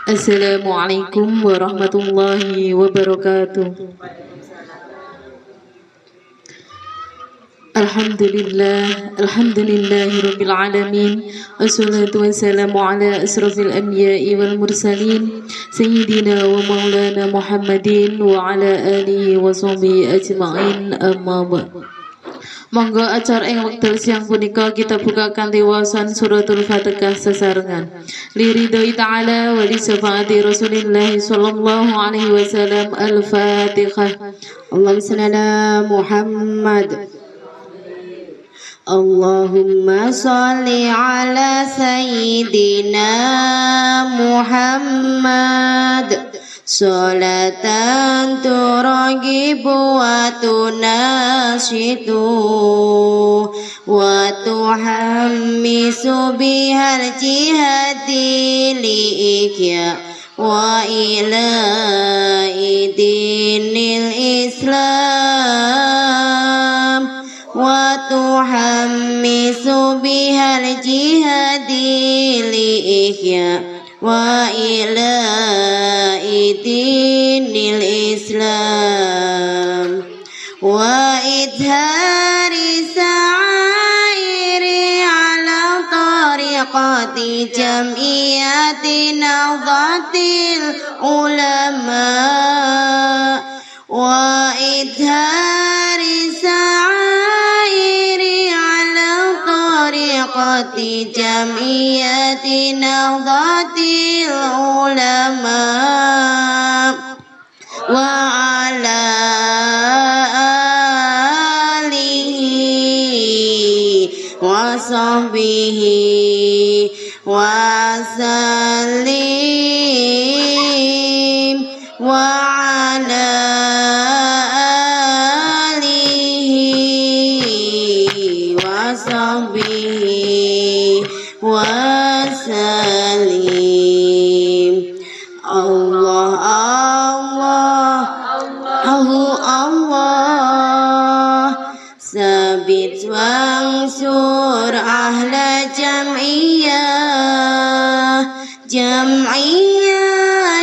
Assalamualaikum warahmatullahi wabarakatuh. Alhamdulillahirabbil alamin. Wassalatu wassalamu ala asrofil anbiya'i wal mursalin sayyidina wa maulana Muhammadin wa ala alihi wa sahbihi ajma'in, amma ba'd. Monggo acara ing wekdal siang punika kita buka kanthi waosan suratul Fatihah sesarengan. Liridhoi ta'ala wa li syafaati Rasulillah sallallahu alaihi wasallam. Al-Fatihah. Allahumma shalli ala Muhammad. Allahumma shalli ala sayyidina Muhammad. Salatan turagibu wa tunashidu wa tuhammisu bihal jihadi liikya wa ila dinil Islam wa tuhammisu bihal jihadi liikya wa ila dinil Islam wa idhari sa'iri ala tariqati jam'iyati nahdlatil ulama wa idhari sa'iri ala tariqati jam'iyati nahdlatil ulama wa ala alihi wa sahbihi wa sallim wa ala alihi wa sahbihi wa sallim. Allah Allah sabit wangsur ahla jam'iyah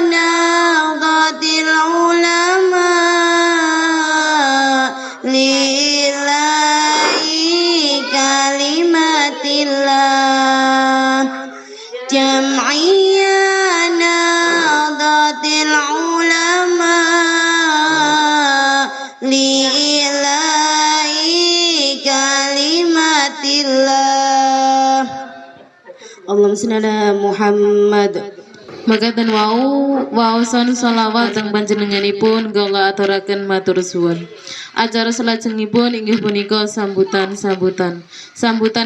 nahdlatil ulama lillahi kalimatillah jam'iyah nahdlatil ulama lillahi kalimatillah. Allahumma shalli ala Muhammad. Makaten waosan sholawat teng panjenenganipun kula aturaken matur suwun. Acara salajengipun inggih punika sambutan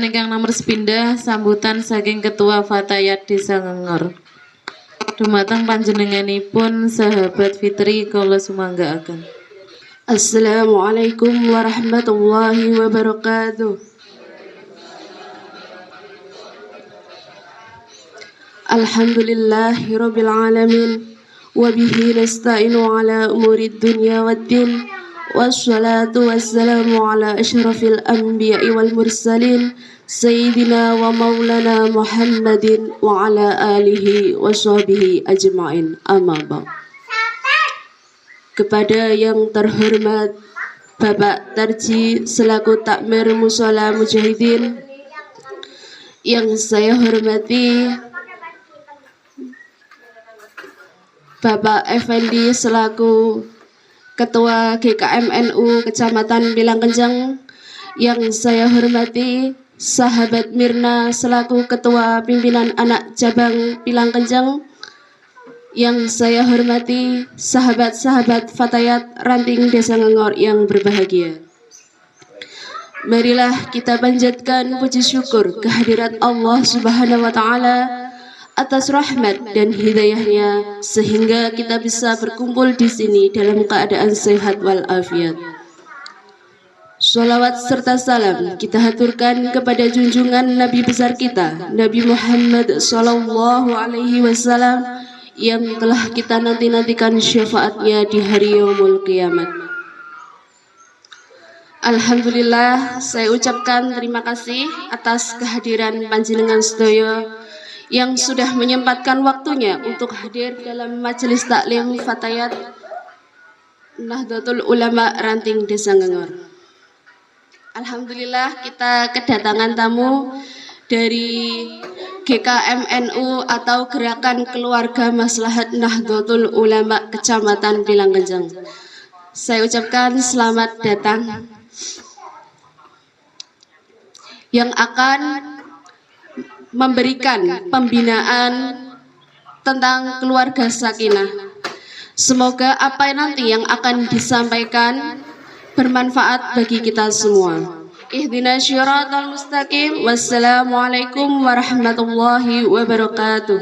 ingkang nomor sepindhah, sambutan saking Ketua Fatayat Desa Ngengor. Dumateng panjenenganipun sahabat Fitri kula sumanggaaken. Assalamualaikum warahmatullahi wabarakatuh. Alhamdulillahi rabbil alamin wa bihi nasta'inu ala umurid dunya waddin wassalatu wassalamu ala asyrafil anbiya'i wal mursalin sayyidina wa maulana Muhammadin wa ala alihi wa sahbihi ajma'in, amma ba'd. Kepada yang terhormat Bapak Tarji selaku Takmir Mushola Mujahidin, yang saya hormati Bapak Effendi selaku Ketua GKM NU Kecamatan Pilangkenjeng, yang saya hormati sahabat Mirna selaku Ketua Pimpinan Anak Cabang Pilangkenjeng, yang saya hormati sahabat-sahabat Fatayat Ranting Desa Ngengor yang berbahagia. Marilah kita panjatkan puji syukur kehadirat Allah Subhanahu wa Ta'ala atas rahmat dan hidayahnya sehingga kita bisa berkumpul di sini dalam keadaan sehat walafiat. Sholawat serta salam kita haturkan kepada junjungan Nabi besar kita, Nabi Muhammad Sallallahu Alaihi Wasallam, yang telah kita nanti-nantikan syafaatnya di hari yaumul kiamat. Alhamdulillah, saya ucapkan terima kasih atas kehadiran panjenengan sedaya yang sudah menyempatkan waktunya untuk hadir dalam majelis taklim Fatayat Nahdlatul Ulama Ranting Desa Ngengor. Alhamdulillah kita kedatangan tamu dari GKMNU atau Gerakan Keluarga Maslahat Nahdlatul Ulama Kecamatan Bilanggenjang. Saya ucapkan selamat datang yang akan memberikan pembinaan tentang keluarga sakinah. Semoga apa nanti yang akan disampaikan bermanfaat bagi kita semua. Ihdinas syiratal mustaqim. Wassalamualaikum warahmatullahi wabarakatuh.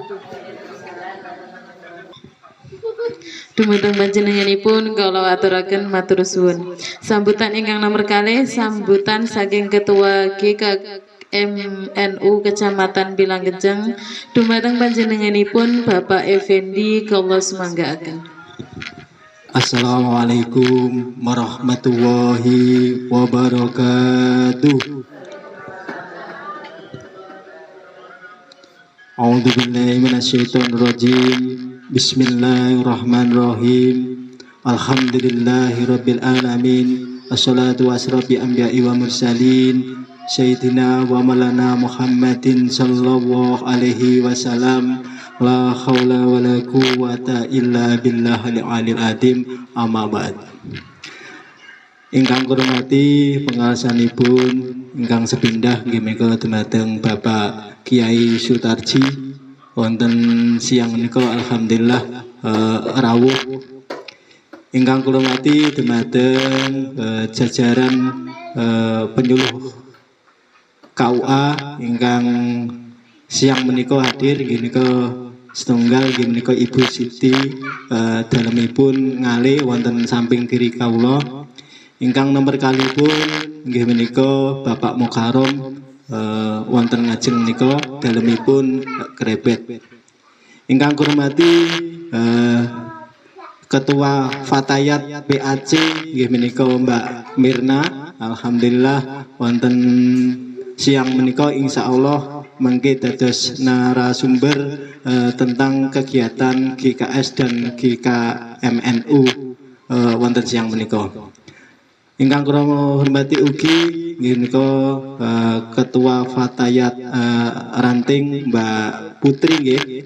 Dumateng panjenenganipun kula aturaken matur suwun. Sambutan ingkang nomor kalih sambutan saking Ketua GKMNU Kecamatan Bilanggenjang dumateng panjenenganipun Bapak Effendi kula sumanggaaken. Assalamualaikum warahmatullahi wabarakatuh. A'udzubillahi minasyaitonirrajim. Bismillahirrahmanirrahim. Alhamdulillahirabbil alamin. Wassalatu wassalamu anbiya'i wa mursalin sayyidina wa maulana Muhammadin sallallahu alaihi wasallam. La haula wala quwwata illa billahil aliyil azim. Amma ba'd. Ingkang kula hormati pengawasanipun ingkang sepindah nggih menika dumateng Bapak Kiai Sutarji wonten siang menika alhamdulillah rawuh. Ingkang kula hormati dumateng jajaran penyuluh KUA ingkang siang menika hadir nggih menika setunggal nggih menika Ibu Siti dalemipun ngalih wonten samping kiri kawula. Ingkang nomor kalipun nggih menika Bapak Mukarrom wonten ngajeng menika dalemipun krebet. Ingkang kula hormati Ketua Fatayat PAC nggih menika Mbak Mirna, alhamdulillah wonten siang menika insyaallah mangke dados narasumber tentang kegiatan GKS dan GKMNU wonten siang menika. Ingkang kula hormati ugi nggih menika Ketua Fatayat Ranting Mbak Putri nggih.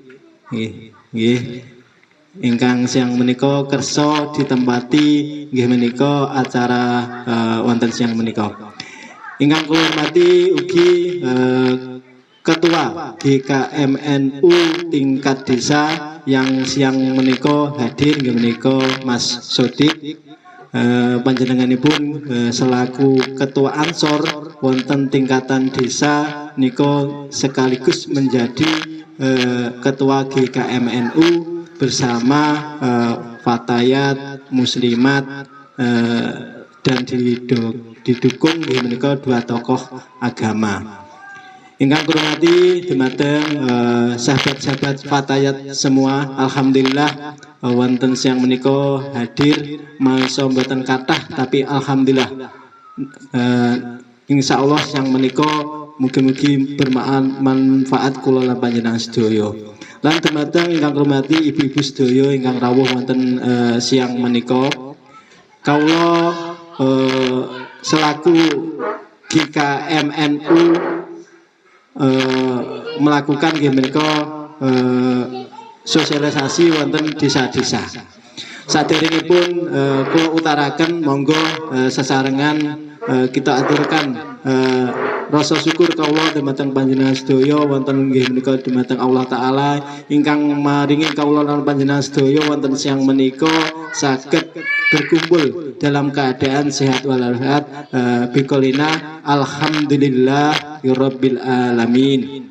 Ingkang siang menika kersa ditempati nggih menika acara wonten siang menika. Ingkang kula hormati ugi Ketua GKMNU tingkat desa yang siang menika hadir nggih menika Mas Sodik. Panjenenganipun selaku Ketua Ansor wonten tingkatan desa niko sekaligus menjadi Ketua GKMNU bersama Fatayat Muslimat dan didukung menika dua tokoh agama. Ingkang kula hormati dumateng sahabat-sahabat Fatayat semua, alhamdulillah wonten siang menika hadir mangsa mboten kathah tapi alhamdulillah insyaallah siang menika mugi-mugi bermanfaat kula lan panjenengan sedaya. Lan dumateng ingkang kula hormati ibu-ibu sedaya ingkang rawuh wonten siang menika, kawula selaku GKMNU melakukan nggih menika sosialisasi wonten desa-desa. Saderengipun kula utaraken monggo sesarengan kita aturkan rasa syukur kawula dumateng panjenengan sedaya wonten nggih menika dumateng Allah taala ingkang maringi kawula lan panjenengan sedaya wonten siang menika saged berkumpul dalam keadaan sehat walafiat biqolina alhamdulillahirabbil alamin.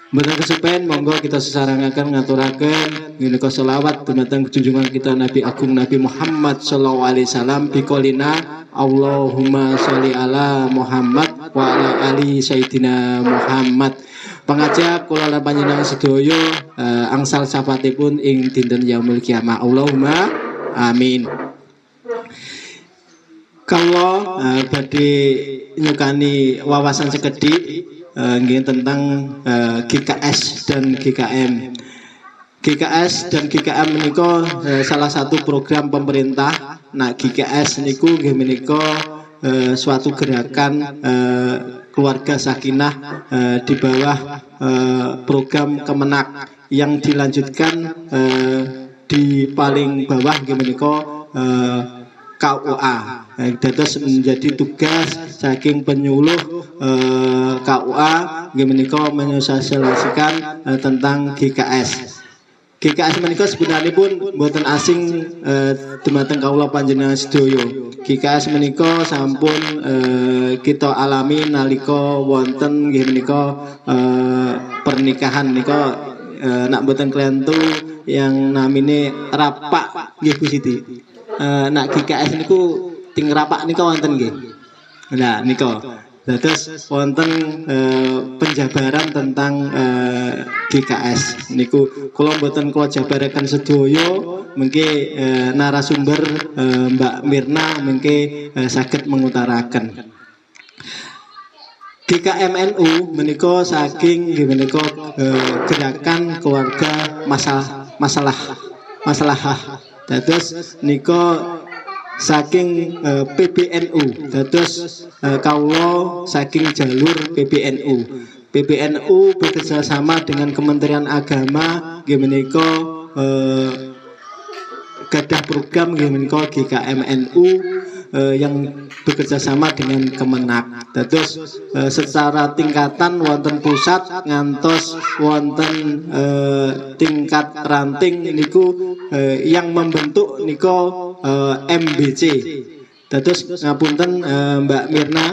Mboten kesupen monggo kita sesarengaken ngaturaken menika selawat dumateng junjungan kita Nabi Agung Nabi Muhammad sallallahu alaihi wasallam biqolina Allahumma sholli ala Muhammad wa ala ali sayyidina Muhammad. Pangajap kula lan panjenengan sedaya angsal syafaatipun ing dinten yaumul kiamah. Allahumma amin. Kalau badhe nyukani wawasan sekedhik nggih tentang GKS dan GKM. GKS dan GKM menika salah satu program pemerintah. Nah, GKS niku nggih menika suatu gerakan keluarga sakinah di bawah program Kemenak yang dilanjutkan di paling bawah nggih menika KUA. Dados menjadi tugas saking penyuluh KUA nggih menika menyosialisasikan tentang GKS. GKS menika sebenarnya pun mboten asing dumateng kawula panjenengan sedaya. GKS menika sampun kita alami nalika wonten nggih menika pernikahan menika nak mboten klentu yang namine rapak nggih Bu Siti. Nak GKS niku ting rapak nika wonten nggih. Nah nika dados wonten penjabaran tentang GKS niku kula mboten kula jabaraken sedaya mengke narasumber Mbak Mirna mengke saged mengutaraken. GKMNU menika saking nggih menika gerakan keluarga masalah. Dados nika saking PBNU, dados kawula saking jalur PBNU. PBNU bekerja sama dengan Kementerian Agama nggih menika gadah program nggih menika GKMNU yang bekerja sama dengan Kemenak. Dados secara tingkatan wonten pusat ngantos wonten tingkat ranting niku yang membentuk niku MBC. Dados ngapunten Mbak Mirna,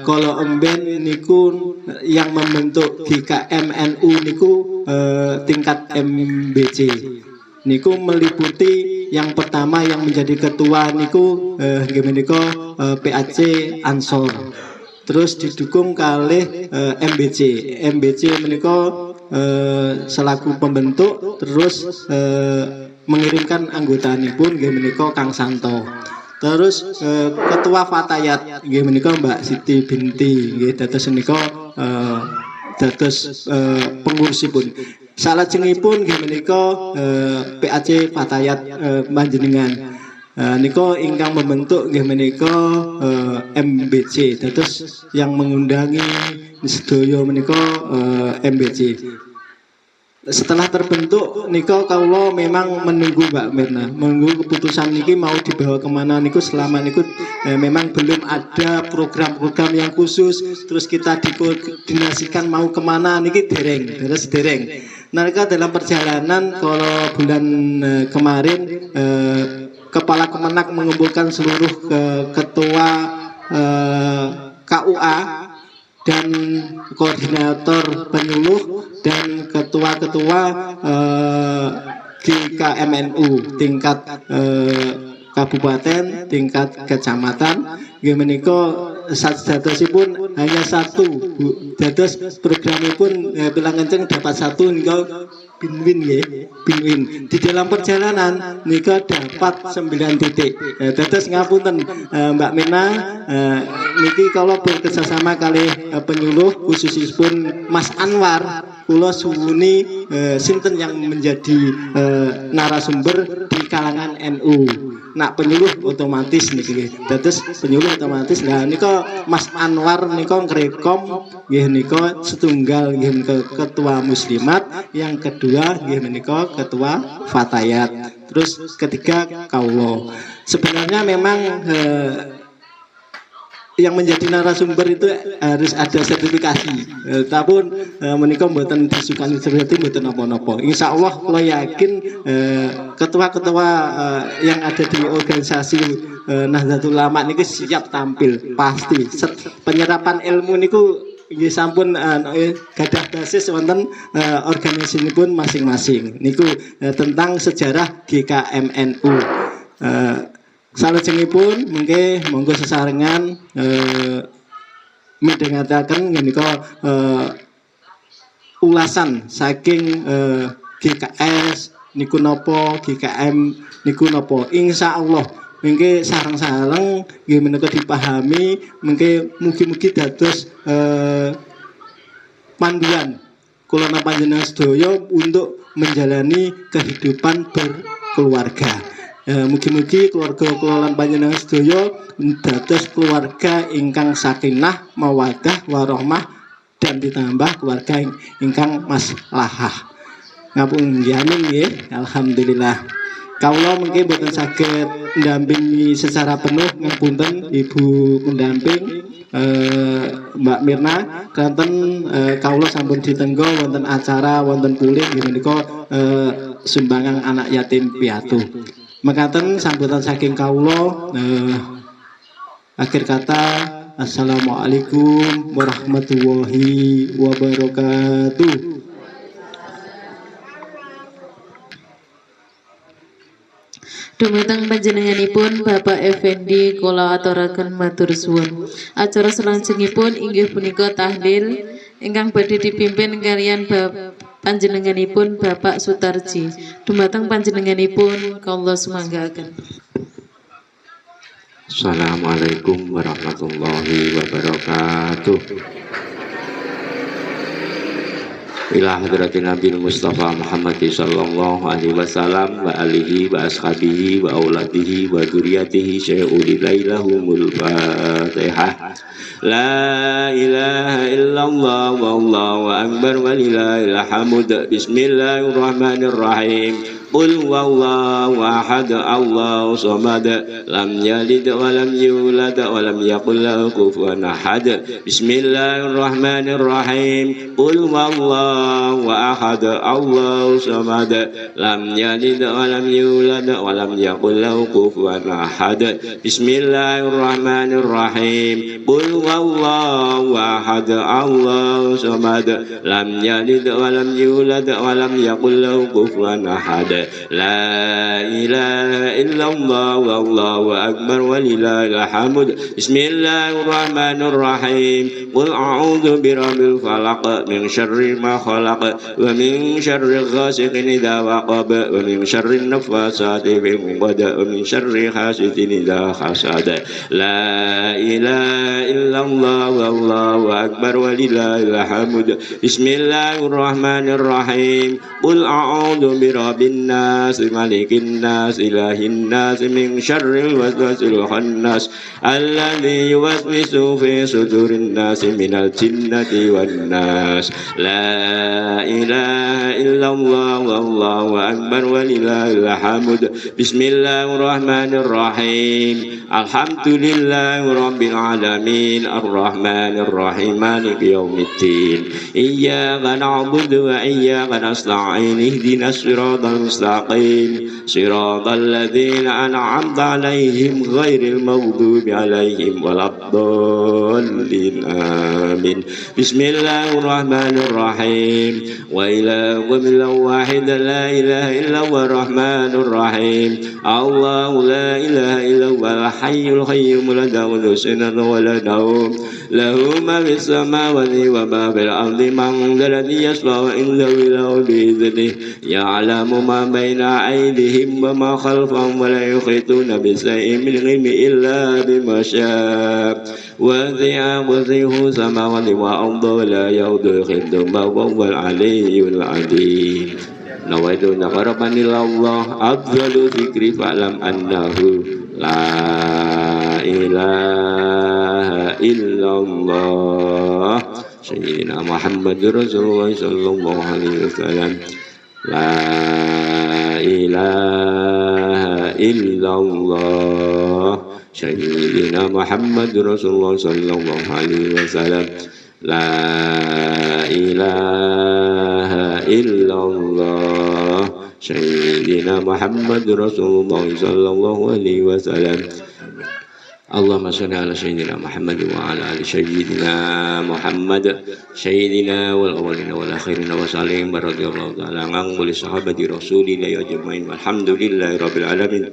kalau emben niku yang membentuk GKMNU niku tingkat MBC. Niku meliputi yang pertama yang menjadi ketua niku nggih menika PAC Ansor. Terus didukung kalih MBC. MBC menika selaku pembentuk terus mengirimkan anggotanipun nggih menika Kang Santo. Terus ketua Fatayat nggih menika Mbak Siti Binti nggih dados menika dados pengurusipun. Salajengipun nggih menika PAC Fatayat panjenengan. Nika ingkang membentuk nggih menika MBC. Dados yang mengundangi sedaya menika MBC. Setelah terbentuk nika kawula memang menunggu Mbak Mirna, menunggu keputusan niki mau dibawa kemana niku selama niku memang belum ada program-program yang khusus terus kita dikoordinasikan mau kemana niki dereng. Nalika dalam perjalanan kalau bulan kemarin Kepala Kemenak mengumpulkan seluruh ketua KUA dan koordinator penyuluh dan ketua-ketua GKMNU tingkat kabupaten, tingkat kecamatan. Nggih menika sadadosipun hanya satu. Dados programipun bilang kenceng dapat satu nika Binwin ya, Binwin. Di dalam perjalanan nika dapat 9 titik. Dados ngapunten Mbak Mirna niki kalau bekerjasama kali penyuluh khususipun Mas Anwar kula suwuni sinten yang menjadi narasumber di kalangan NU. Nak penyuluh otomatis niki. Dados penyuluh otomatis. Nah nika Mas Anwar nika ngrekom nggih nika setunggal nggih ketua muslimat, yang kedua nggih menika ketua Fatayat. Terus ketiga kawula. Sebenarnya memang yang menjadi narasumber itu harus ada sertifikasi. Tapi menika mboten disukani seperti mboten napa-napa. Insyaallah kula yakin ketua-ketua yang ada di organisasi Nahdlatul Ulama niku siap tampil pasti. Penyerapan ilmu niku nggih sampun gadah basis wonten organisasiipun masing-masing. Niku tentang sejarah GKMNU. Salajengipun mengke monggo sesarengan midhangetaken menika ulasan saking GKS niku napa, GKM niku napa. Insyaallah mengke sareng-sareng nggih menika dipahami, mengke mugi-mugi dados panduan kula panjenengan sedaya untuk menjalani kehidupan berkeluarga. Mugi-mugi keluarga kula lan panjenengan sedaya dados keluarga ingkang sakinah, mawaddah, warahmah dan ditambah keluarga ingkang maslahah. Ngapun amin nggih, alhamdulillah. Kawula mungkin boten saged ndampingi secara penuh ngapunten Ibu pendamping Mbak Mirna kanten kawula sampun ditenggo wonten acara wonten puling menika sumbangan anak yatim piatu. Mekaten sambutan saking kawula akhir kata assalamualaikum warahmatullahi wabarakatuh. Dumateng panjenenganipun Bapak Effendi kula aturaken matur suwun. Acara salajengipun inggih punika tahlil ingkang badhe dipimpin kaliyan panjenenganipun Bapak Sutarji. Dumateng panjenenganipun kula sumanggaken. Assalamualaikum warahmatullahi wabarakatuh. Ila hadratin Nabi Mustafa Muhammad sallallahu alaihi wasallam wa alihi wa ashabihi wa auladihi wa dzurriyyatihi syai'ulillahumul Fatihah. La ilaha illallah wallahu akbar walillahil hamd. Bismillahirrahmanirrahim. Qul huwallahu ahad, Allahu samad, lam yalid wa lam yulad wa lam yakul lahu kufuwan ahad. Bismillahirrahmanirrahim. Qul huwallahu ahad, Allahu samad, lam yalid wa lam yulad wa lam yakul lahu kufuwan ahad. Bismillahirrahmanirrahim. Qul huwallahu ahad, Allahu samad, lam yalid wa lam yulad wa lam yakul lahu kufuwan ahad. La ilaha illallah wallahu akbar walillahil hamd. Bismillahirrahmanirrahim. Qul a'udzu birabbil falaq min syarri ma khalaq wa min syarri ghasiqin idza waqab wa min syarri naffasati fil 'uqad wa min syarri hasidin idza hasad. La ilaha illallah wallahu akbar walillahil hamd. Bismillahirrahmanirrahim. Qul a'udzu birabbin nas malikin nas ilahin nas min syarril waswasil khannas alladzi yuwaswisu fi sudurin nas minal jinnati wan nas. La ilaha illallah wallahu akbar walillahil hamd. Bismillahirrahmanirrahim. Alhamdulillahi rabbil alamin arrahmanir rahim maliki yaumiddin. Iyyaka na'budu wa iyyaka nasta'in ihdinas siratal mustaqim siratal ladzina an'amta 'alaihim ghairil maghdubi 'alaihim waladdallin amin. Bismillahirrahmanirrahim. Wa ilahukum illahu wahid la ilaha illa huwa rahmanur rahim. Allahu la ilaha illa huwal hayyul qayyum la ta'khudhuhu sinatun wa la nawm lahu ma fis samawati wa ma fil ardi man dzalladzi yashfa'u indahu illa bi'idhnihi ya'lamu ma baina aydihim wa ma khalfahum wa la yuhituna bi shay'in min ilmihi illa bima syaa wa wasi'a kursiyuhu samawati wa arda wa la ya'uduhu hifdhuhuma wa huwal 'aliyyul 'azim. Nawaitu naqrabanillah afdalu dzikri fa'lam annahu la ilaha illallah sayyidina Muhammadur Rasulullah sallallahu alaihi wasallam. La ilaha illallah sayyidina Muhammadur Rasulullah sallallahu alaihi wasallam. La ilaha illallah sayyidina Muhammadur Rasulullah sallallahu alaihi wasallam. Allahumma shalli ala sayyidina Muhammad wa ala ali sayyidina Muhammad sayyidina wal awwalina wal akhirina wa sallim radhiyallahu ta'ala an kulli sahabati rasulillah ajmain walhamdulillahi rabbil alamin.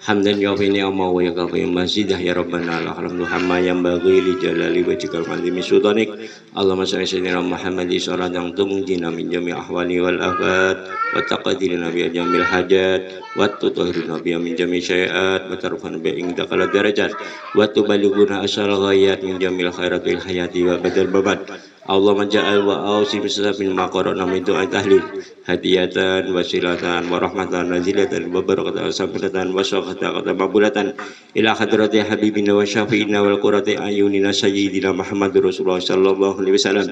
Hamdan yawfini amma wa yakafi masjidah ya rabbana alhamdu hamma yang bagi li jalali wa jikal mandimi sultanik. Allahumma salli sayyidina Muhammad salat yang tumujina min jami ahwali wal afat wa taqadirina bi jamil hajat wa tutahhirina bi min jami syai'at wa tarfana bi indakal darajat wa tubalighuna asal ghayat min jamil khairatil hayati wa badal babat. Allahumma ja'al wa awsi min maqarana min du'a tahlil hadiyatan wasilatan wa rahmatan nazilatan wa barakatan sampatan wa syafatan maqbulatan ila hadrati habibina wa syafi'ina wal qurrati ayunina sayyidina Muhammadur Rasulullah sallallahu alaihi wasallam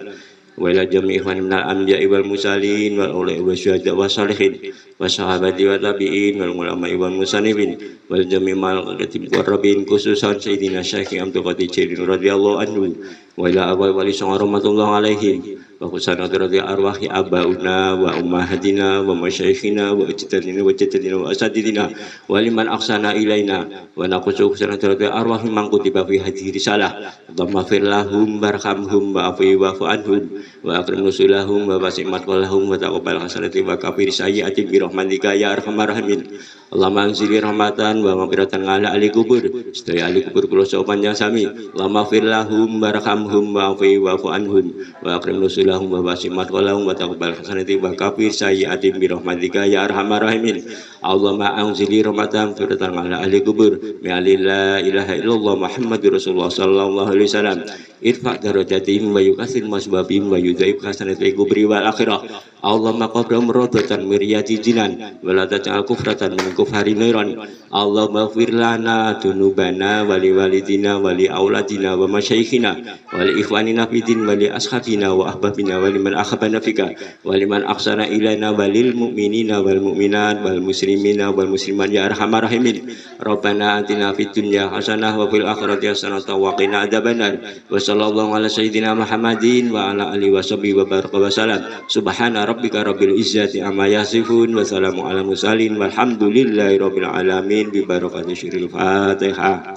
wa ila jami'i ikhwan minal anbiya'i wal mursalin wal ulai wa syuhada wa salihin wa sahabati wa tabi'in wal ulama'i wal musannifin wal jami' mal qatib warabin khususan sayyidina Syekh Abdul Qadir Jilani radhiyallahu anhu wa ila abai wali rahmatullahi alaihim wa khusanat radhi arwahi abauna wa ummahatina wa masyayikhina wa ajdadina wa jaddadina wa asadidina wa liman aksana ilaina wa naqusu khusanat radhi arwahi man kutiba fi hadhihi risalah Allahumma fir lahum barhamhum wa afi wa anhum wa akrim nusulahum wa wasi'mat walahum wa taqabbal hasanati wa kafir sayyi'ati bi rahmatika ya arhamar rahimin Allahumma anzili rahmatan wa maghfiratan ala ahli kubur sedaya ahli kubur kula panjang sami Allahumma fir lahum barhamhum wa afi wa anhum wa akrim nusulahum wa wasi'mat walahum wa taqabbal hasanati wa kafir sayyi'ati bi rahmatika ya arhamar rahimin Allahumma anzili rahmatan firatan ala ahli kubur mi la ilaha illallah Muhammadur Rasulullah sallallahu alaihi wasallam irfa darajatihim wa yukathir masbabihim wa yudhaib hasanati kubri wal akhirah Allahumma qabla muradatan miriyati jinan wa la taj'al kufratan min kufari niran Allahumma ighfir lana dunubana wa li walidina wa li auladina wa masyayikhina wa li ikhwanina fidin wa li ashabina wa ahbabina wa liman akhabana fika wa liman aksana ilaina wa lil mu'minina wal mu'minat wal muslimina wal muslimat ya arhamar rahimin Rabbana atina fid dunya hasanah wa fil akhirati hasanah wa qina adzabannar wa sallallahu ala sayyidina Muhammadin wa ala alihi wa sahbihi wa baraka wa salam subhana rabbika rabbil izzati amma yasifun wa salamun ala mursalin walhamdulillahi rabbil alamin bi barakati syiril Fatihah.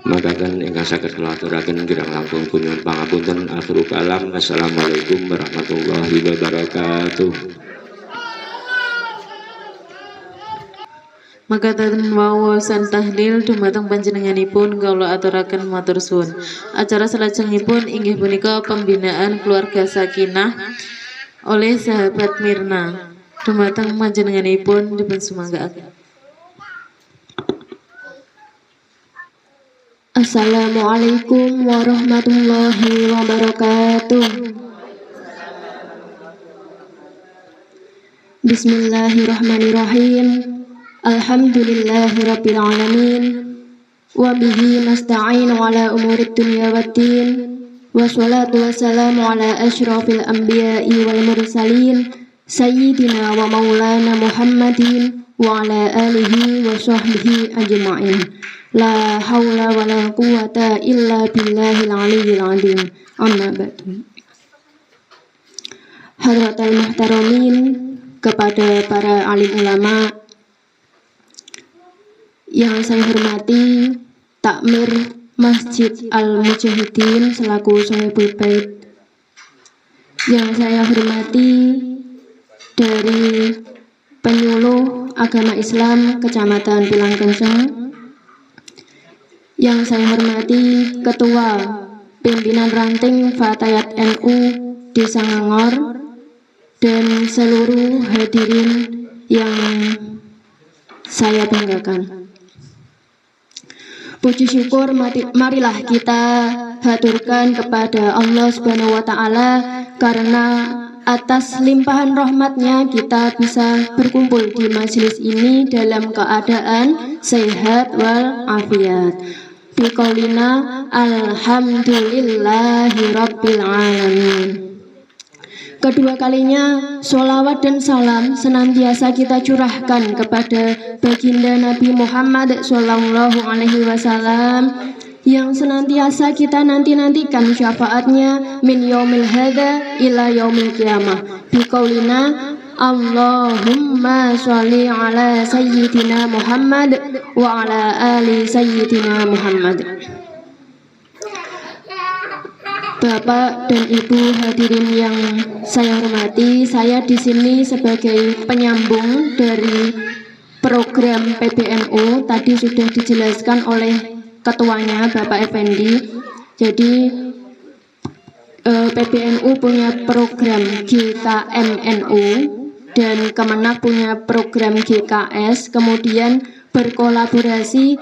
Makakan ingkang saged kula aturaken kirang langkung punyun pangapunten akhirul kalam. Assalamualaikum warahmatullahi wabarakatuh. Makaten wawasan tahlil dumateng panjenenganipun kula aturaken matur suwun. Acara salajengipun inggih punika pembinaan keluarga sakinah oleh sahabat Mirna. Dumateng panjenenganipun dipun sumanggaaken. Assalamualaikum warahmatullahi wabarakatuh. Bismillahirrahmanirrahim. Alhamdulillahi rabbil alamin wa bihi nasta'inu ala umurid dunya waddin wassalatu wassalamu ala asyrafil anbiya'i wal mursalin sayyidina wa maulana Muhammadin wa ala alihi wa sahbihi ajma'in la hawla wa la quwata illa billahil aliyyil azim amma ba'du. Hadratal muhtaramin, kepada para alim ulama yang saya hormati, takmir Masjid Al-Mujahidin selaku Sohibul Bait, yang saya hormati dari penyuluh agama Islam Kecamatan Pilangkenceng, yang saya hormati Ketua Pimpinan Ranting Fatayat NU Desa Ngangor, dan seluruh hadirin yang saya banggakan. Puji syukur marilah kita haturkan kepada Allah Subhanahu wa Ta'ala, karena atas limpahan rahmatnya kita bisa berkumpul di majelis ini dalam keadaan sehat wal afiat. Biqaulina alhamdulillahi rabbil alamin. Kedua kalinya, sholawat dan salam senantiasa kita curahkan kepada baginda Nabi Muhammad Sallallahu Alaihi Wasallam, yang senantiasa kita nanti-nantikan syafaatnya min yaumil hadza ila yaumil qiyamah. Biqaulina Allahumma sholli ala sayyidina Muhammad wa ala ali sayyidina Muhammad. Bapak dan Ibu hadirin yang saya hormati, saya di sini sebagai penyambung dari program PBNU. Tadi sudah dijelaskan oleh ketuanya Bapak Effendi. Jadi PBNU punya program GKMNU dan Kemenak punya program GKS, kemudian berkolaborasi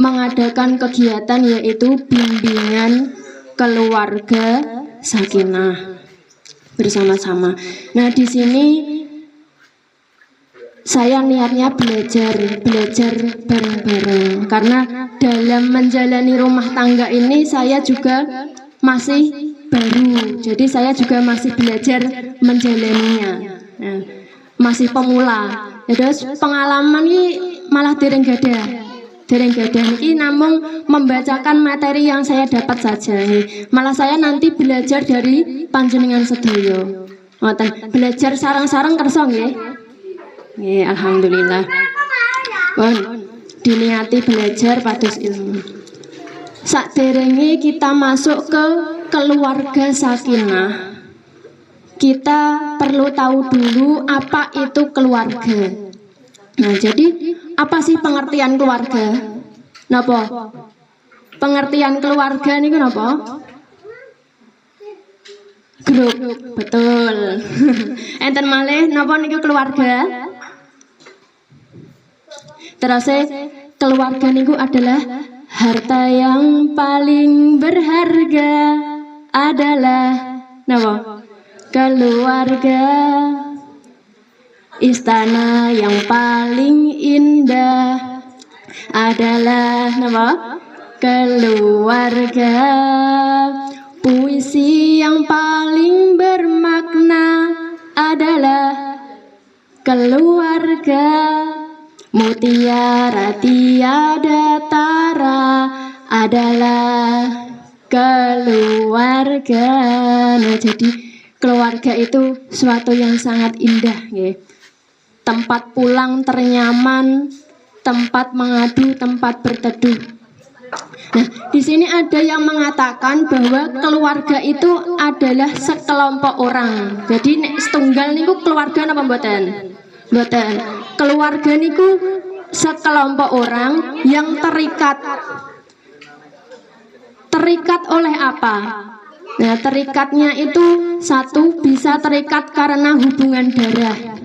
mengadakan kegiatan yaitu bimbingan keluarga sakinah bersama-sama. Nah, di sini saya niatnya belajar bareng-bareng karena dalam menjalani rumah tangga ini saya juga masih baru, jadi saya juga masih belajar menjalaninya. Nah, masih pemula. Terus pengalaman ini malah dereng gadah niki namung membacakan materi yang saya dapat saja. Malah saya nanti belajar dari panjenengan sedaya. Ngoten, belajar sarang-sarang kersa nggih. Nggih, alhamdulillah. Diniati belajar pados ilmu. Sakderenge kita masuk ke keluarga sakinah, kita perlu tahu dulu apa itu keluarga. Nah, jadi apa sih pengertian keluarga? Napa? Pengertian keluarga niku napa? Grup, betul. Enten malih napa niku keluarga? Terus keluarga niku adalah harta yang paling berharga adalah napa? Keluarga. Istana yang paling indah adalah napa? Keluarga. Puisi yang paling bermakna adalah keluarga. Mutiara tiada tara adalah keluarga. Nah, jadi keluarga itu suatu yang sangat indah, ya. Tempat pulang ternyaman, tempat mengadu, tempat berteduh. Nah, di sini ada yang mengatakan bahwa keluarga itu adalah sekelompok orang. Jadi nek setunggal niku keluarga napa mboten? Mboten. Keluarga niku sekelompok orang yang terikat. Terikat oleh apa? Nah, terikatnya itu satu, bisa terikat karena hubungan darah.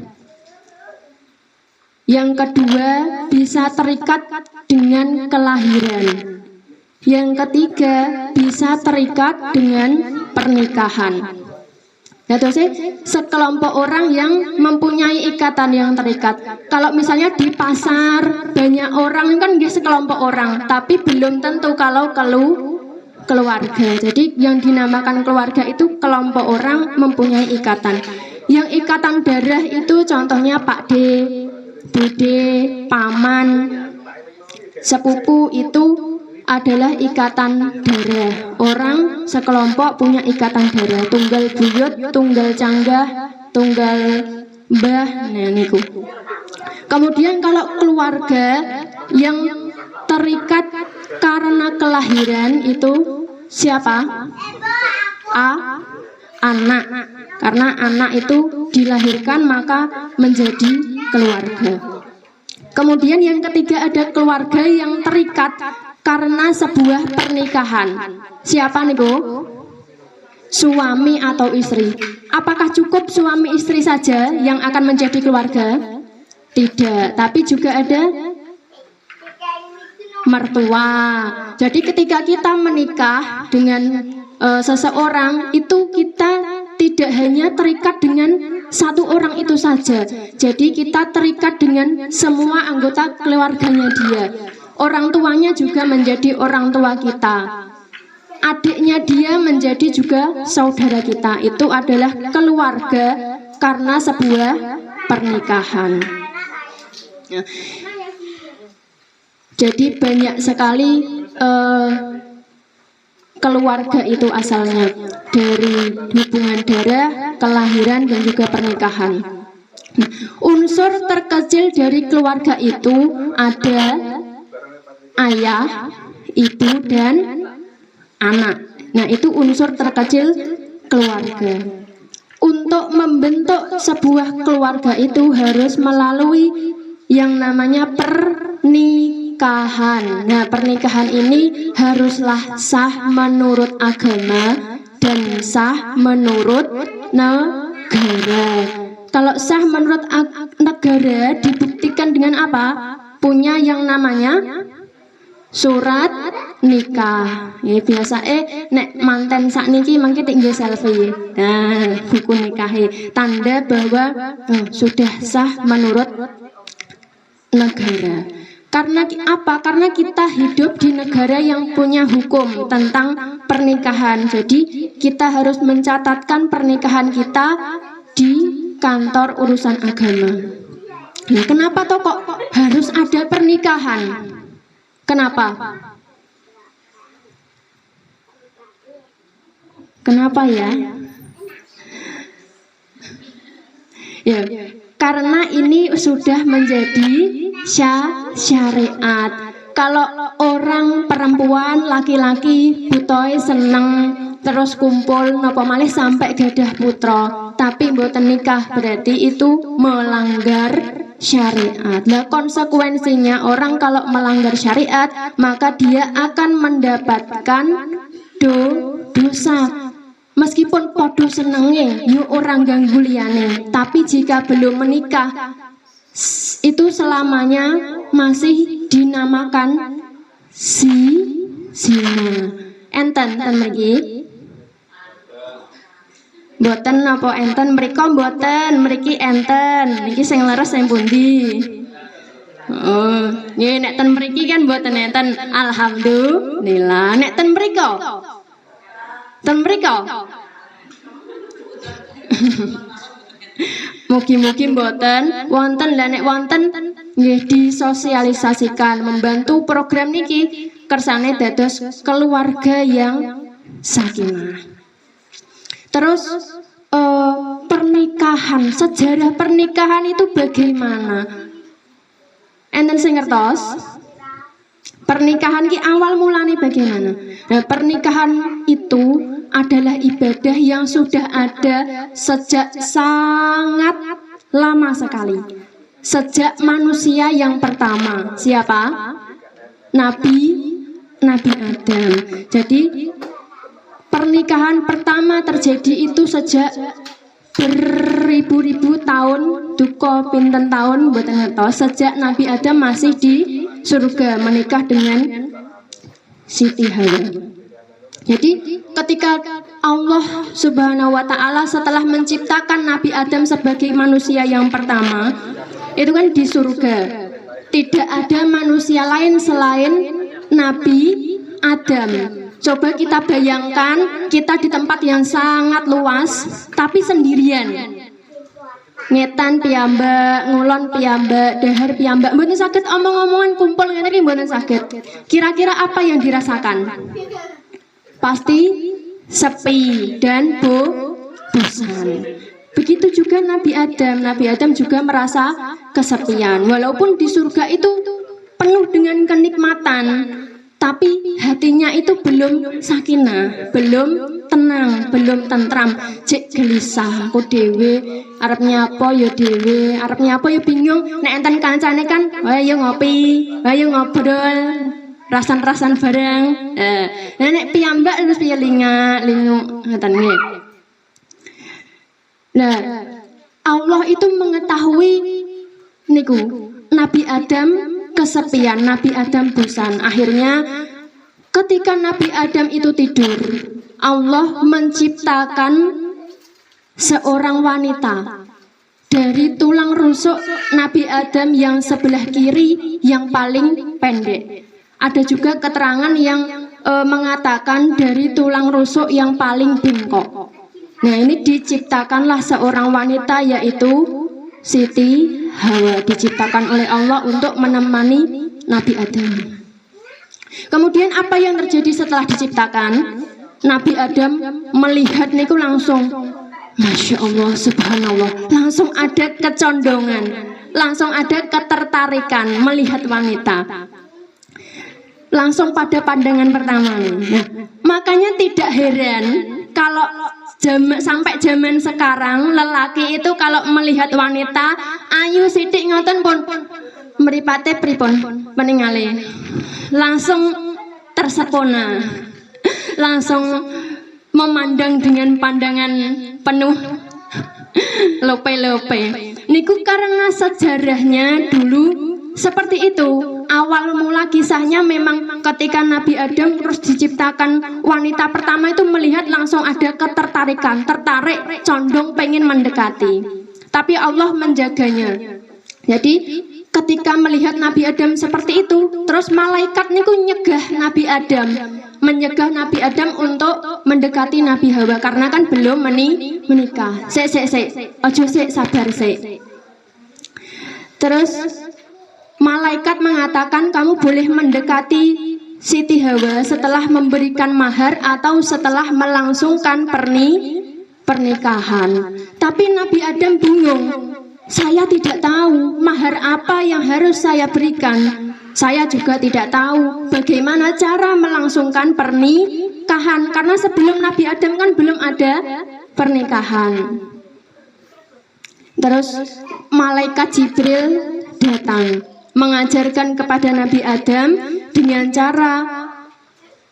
Yang kedua, bisa terikat dengan kelahiran. Yang ketiga, bisa terikat dengan pernikahan. Nah, terus sekelompok orang yang mempunyai ikatan yang terikat. Kalau misalnya di pasar banyak orang kan dia sekelompok orang, tapi belum tentu kalau keluarga. Jadi yang dinamakan keluarga itu kelompok orang mempunyai ikatan. Yang ikatan darah itu contohnya Pak D, Bude, paman, sepupu itu adalah ikatan darah. Orang sekelompok punya ikatan darah. Tunggal buyut, tunggal canggah, tunggal mbah. Nah, niku. Kemudian kalau keluarga yang terikat karena kelahiran itu siapa? Anak. Karena anak itu dilahirkan maka menjadi keluarga. Kemudian yang ketiga ada keluarga yang terikat karena sebuah pernikahan. Siapa niku? Suami atau istri. Apakah cukup suami istri saja yang akan menjadi keluarga? Tidak, tapi juga ada mertua. Jadi ketika kita menikah dengan seseorang itu kita tidak hanya terikat dengan satu orang itu saja. Jadi kita terikat dengan semua anggota keluarganya dia. Orang tuanya juga menjadi orang tua kita. Adiknya dia menjadi juga saudara kita. Itu adalah keluarga karena sebuah pernikahan. Jadi banyak sekali keluarga itu asalnya dari hubungan darah, kelahiran, dan juga pernikahan. Unsur terkecil dari keluarga itu ada ayah, ibu, dan anak. Nah, itu unsur terkecil keluarga. Untuk membentuk sebuah keluarga itu harus melalui yang namanya pernikahan. Nah, pernikahan ini haruslah sah menurut agama dan sah menurut negara. Kalau sah menurut negara dibuktikan dengan apa? Punya yang namanya surat nikah. Ya biasa nek manten sakniki mangke tinggal selfie. Nah, buku nikahe tanda bahwa sudah sah menurut negara. Karena apa? Karena kita hidup di negara yang punya hukum tentang pernikahan. Jadi kita harus mencatatkan pernikahan kita di kantor urusan agama. Nah, kenapa toh kok harus ada pernikahan? Kenapa? Kenapa ya? Ya, karena ini sudah menjadi syariat. Kalau orang perempuan, laki-laki butoy seneng terus kumpul napa malih sampai gadah putra, tapi mboten nikah, berarti itu melanggar syariat. Nah, konsekuensinya orang kalau melanggar syariat, maka dia akan mendapatkan dosa. Meskipun podo senenge, yo orang ganggu liyane, tapi jika belum menikah, itu selamanya masih dinamakan zina. Enten mriki? Mboten apa enten mriko mboten, mriki enten. Niki sing leres sing pundi? Oh, nggih nek ten mriki kan mboten enten. Alhamdulillah. Nek ten mriko? Ten mriko? Mugi-mugi mboten wonten. Lah nek wonten nggih disosialisasikan, membantu program niki kersane dados keluarga yang sakinah. Terus pernikahan, sejarah pernikahan itu bagaimana? Enten sing ngertos? Pernikahan ki awal mulane bagaimana? Nah, pernikahan itu adalah ibadah yang sudah ada sejak sangat lama sekali. Sejak manusia yang pertama. Siapa? Nabi Adam. Jadi pernikahan pertama terjadi itu sejak beribu-ribu tahun, duka pinten tahun mboten ngertos, sejak Nabi Adam masih di surga menikah dengan Siti Hawa. Jadi ketika Allah Subhanahu wa taala setelah menciptakan Nabi Adam sebagai manusia yang pertama, itu kan di surga. Tidak ada manusia lain selain Nabi Adam. Coba kita bayangkan, kita di tempat yang sangat luas, tapi sendirian. Ngetan piyambak, ngulon piyambak, dahar piyambak, mboten saged omong-omongan kumpul ngene iki mboten saged. Kira-kira apa yang dirasakan? Pasti sepi dan bosan. Begitu juga Nabi Adam. Nabi Adam juga merasa kesepian. Walaupun di surga itu penuh dengan kenikmatan, tapi hatinya itu belum sakinah, belum tenang, belum tentram, cek gelisah. Aku dewe, arep nyapa ya dewe, arep nyapa ya bingung. Nek enten kancane kan, ayo ngopi, ayo ngobrol, rasan-rasan bareng. Nek piyambak terus piye lingu ngoten nggih. Nah, Allah itu mengetahui niku Nabi Adam kesepian, Nabi Adam bosan. Akhirnya ketika Nabi Adam itu tidur, Allah menciptakan seorang wanita dari tulang rusuk Nabi Adam yang sebelah kiri yang paling pendek. Ada juga keterangan yang mengatakan dari tulang rusuk yang paling bengkok. Nah, ini diciptakanlah seorang wanita yaitu Siti Hawa, diciptakan oleh Allah untuk menemani Nabi Adam. Kemudian apa yang terjadi setelah diciptakan? Nabi Adam melihat niku langsung, Masya Allah, Subhanallah, langsung ada kecondongan, langsung ada ketertarikan melihat wanita. Langsung pada pandangan pertama. Nah, makanya tidak heran kalau sampai zaman sekarang lelaki itu kalau melihat wanita ayu sithik ngoten pun mripate pripun meningale langsung tersepona, langsung memandang dengan pandangan penuh lope-lope. Niku karena sejarahnya dulu seperti itu. awal mula kisahnya memang ketika Nabi Adam terus diciptakan wanita pertama itu melihat langsung ada ketertarikan, tertarik, condong pengen mendekati. Tapi Allah menjaganya. Jadi ketika melihat Nabi Adam seperti itu, terus malaikat niku nyegah Nabi Adam, menyegah Nabi Adam untuk mendekati Nabi Hawa karena kan belum menikah. Ojo sabar. Terus malaikat mengatakan kamu boleh mendekati Siti Hawa setelah memberikan mahar atau setelah melangsungkan pernikahan. Tapi Nabi Adam bingung. Saya tidak tahu mahar apa yang harus saya berikan. Saya juga tidak tahu bagaimana cara melangsungkan pernikahan karena sebelum Nabi Adam kan belum ada pernikahan. Terus malaikat Jibril datang mengajarkan kepada Nabi Adam dengan cara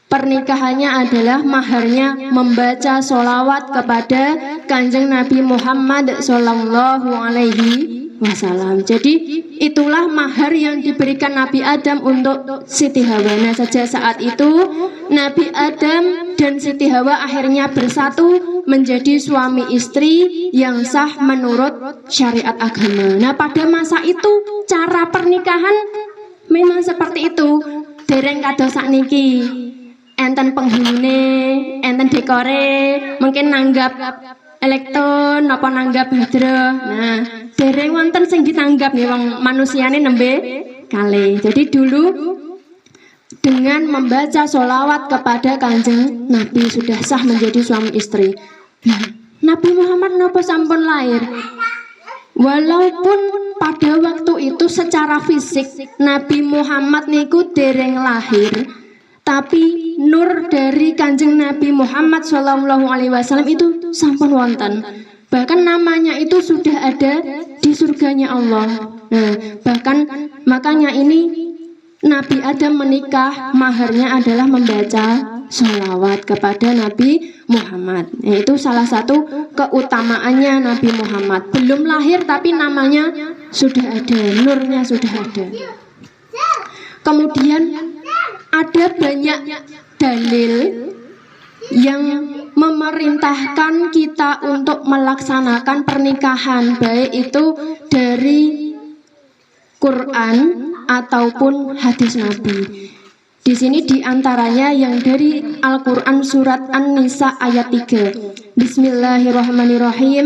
pernikahannya adalah maharnya membaca sholawat kepada Kanjeng Nabi Muhammad Sallallahu Alaihi Wasallam. Jadi itulah mahar yang diberikan Nabi Adam untuk Siti Hawa. Nah, sejak saat itu Nabi Adam dan Siti Hawa akhirnya bersatu menjadi suami istri yang sah menurut syariat agama. Nah, pada masa itu cara pernikahan memang seperti itu. Dereng kados sakniki. Enten penghulune, enten dekore, mungkin nanggap elektron apa nanggap hidro. Nah, dereng wonten sing ditanggap nih wong manusiane nembe kali. Jadi dulu dengan membaca sholawat kepada Kanjeng Nabi sudah sah menjadi suami istri. Nah, Nabi Muhammad napa sampun lahir? Walaupun pada waktu itu secara fisik Nabi Muhammad niku dereng lahir, tapi nur dari Kanjeng Nabi Muhammad Shallallahu Alaihi Wasallam itu sampun wonten. Bahkan namanya itu sudah ada di surganya Allah. Nah, bahkan makanya ini Nabi Adam menikah maharnya adalah membaca sholawat kepada Nabi Muhammad. Nah, itu salah satu keutamaannya Nabi Muhammad. Belum lahir tapi namanya sudah ada, nurnya sudah ada. Kemudian ada banyak dalil yang memerintahkan kita untuk melaksanakan pernikahan, baik itu dari Quran ataupun hadis Nabi. Di sini diantaranya yang dari Al-Quran surat An-Nisa ayat 3. Bismillahirrahmanirrahim.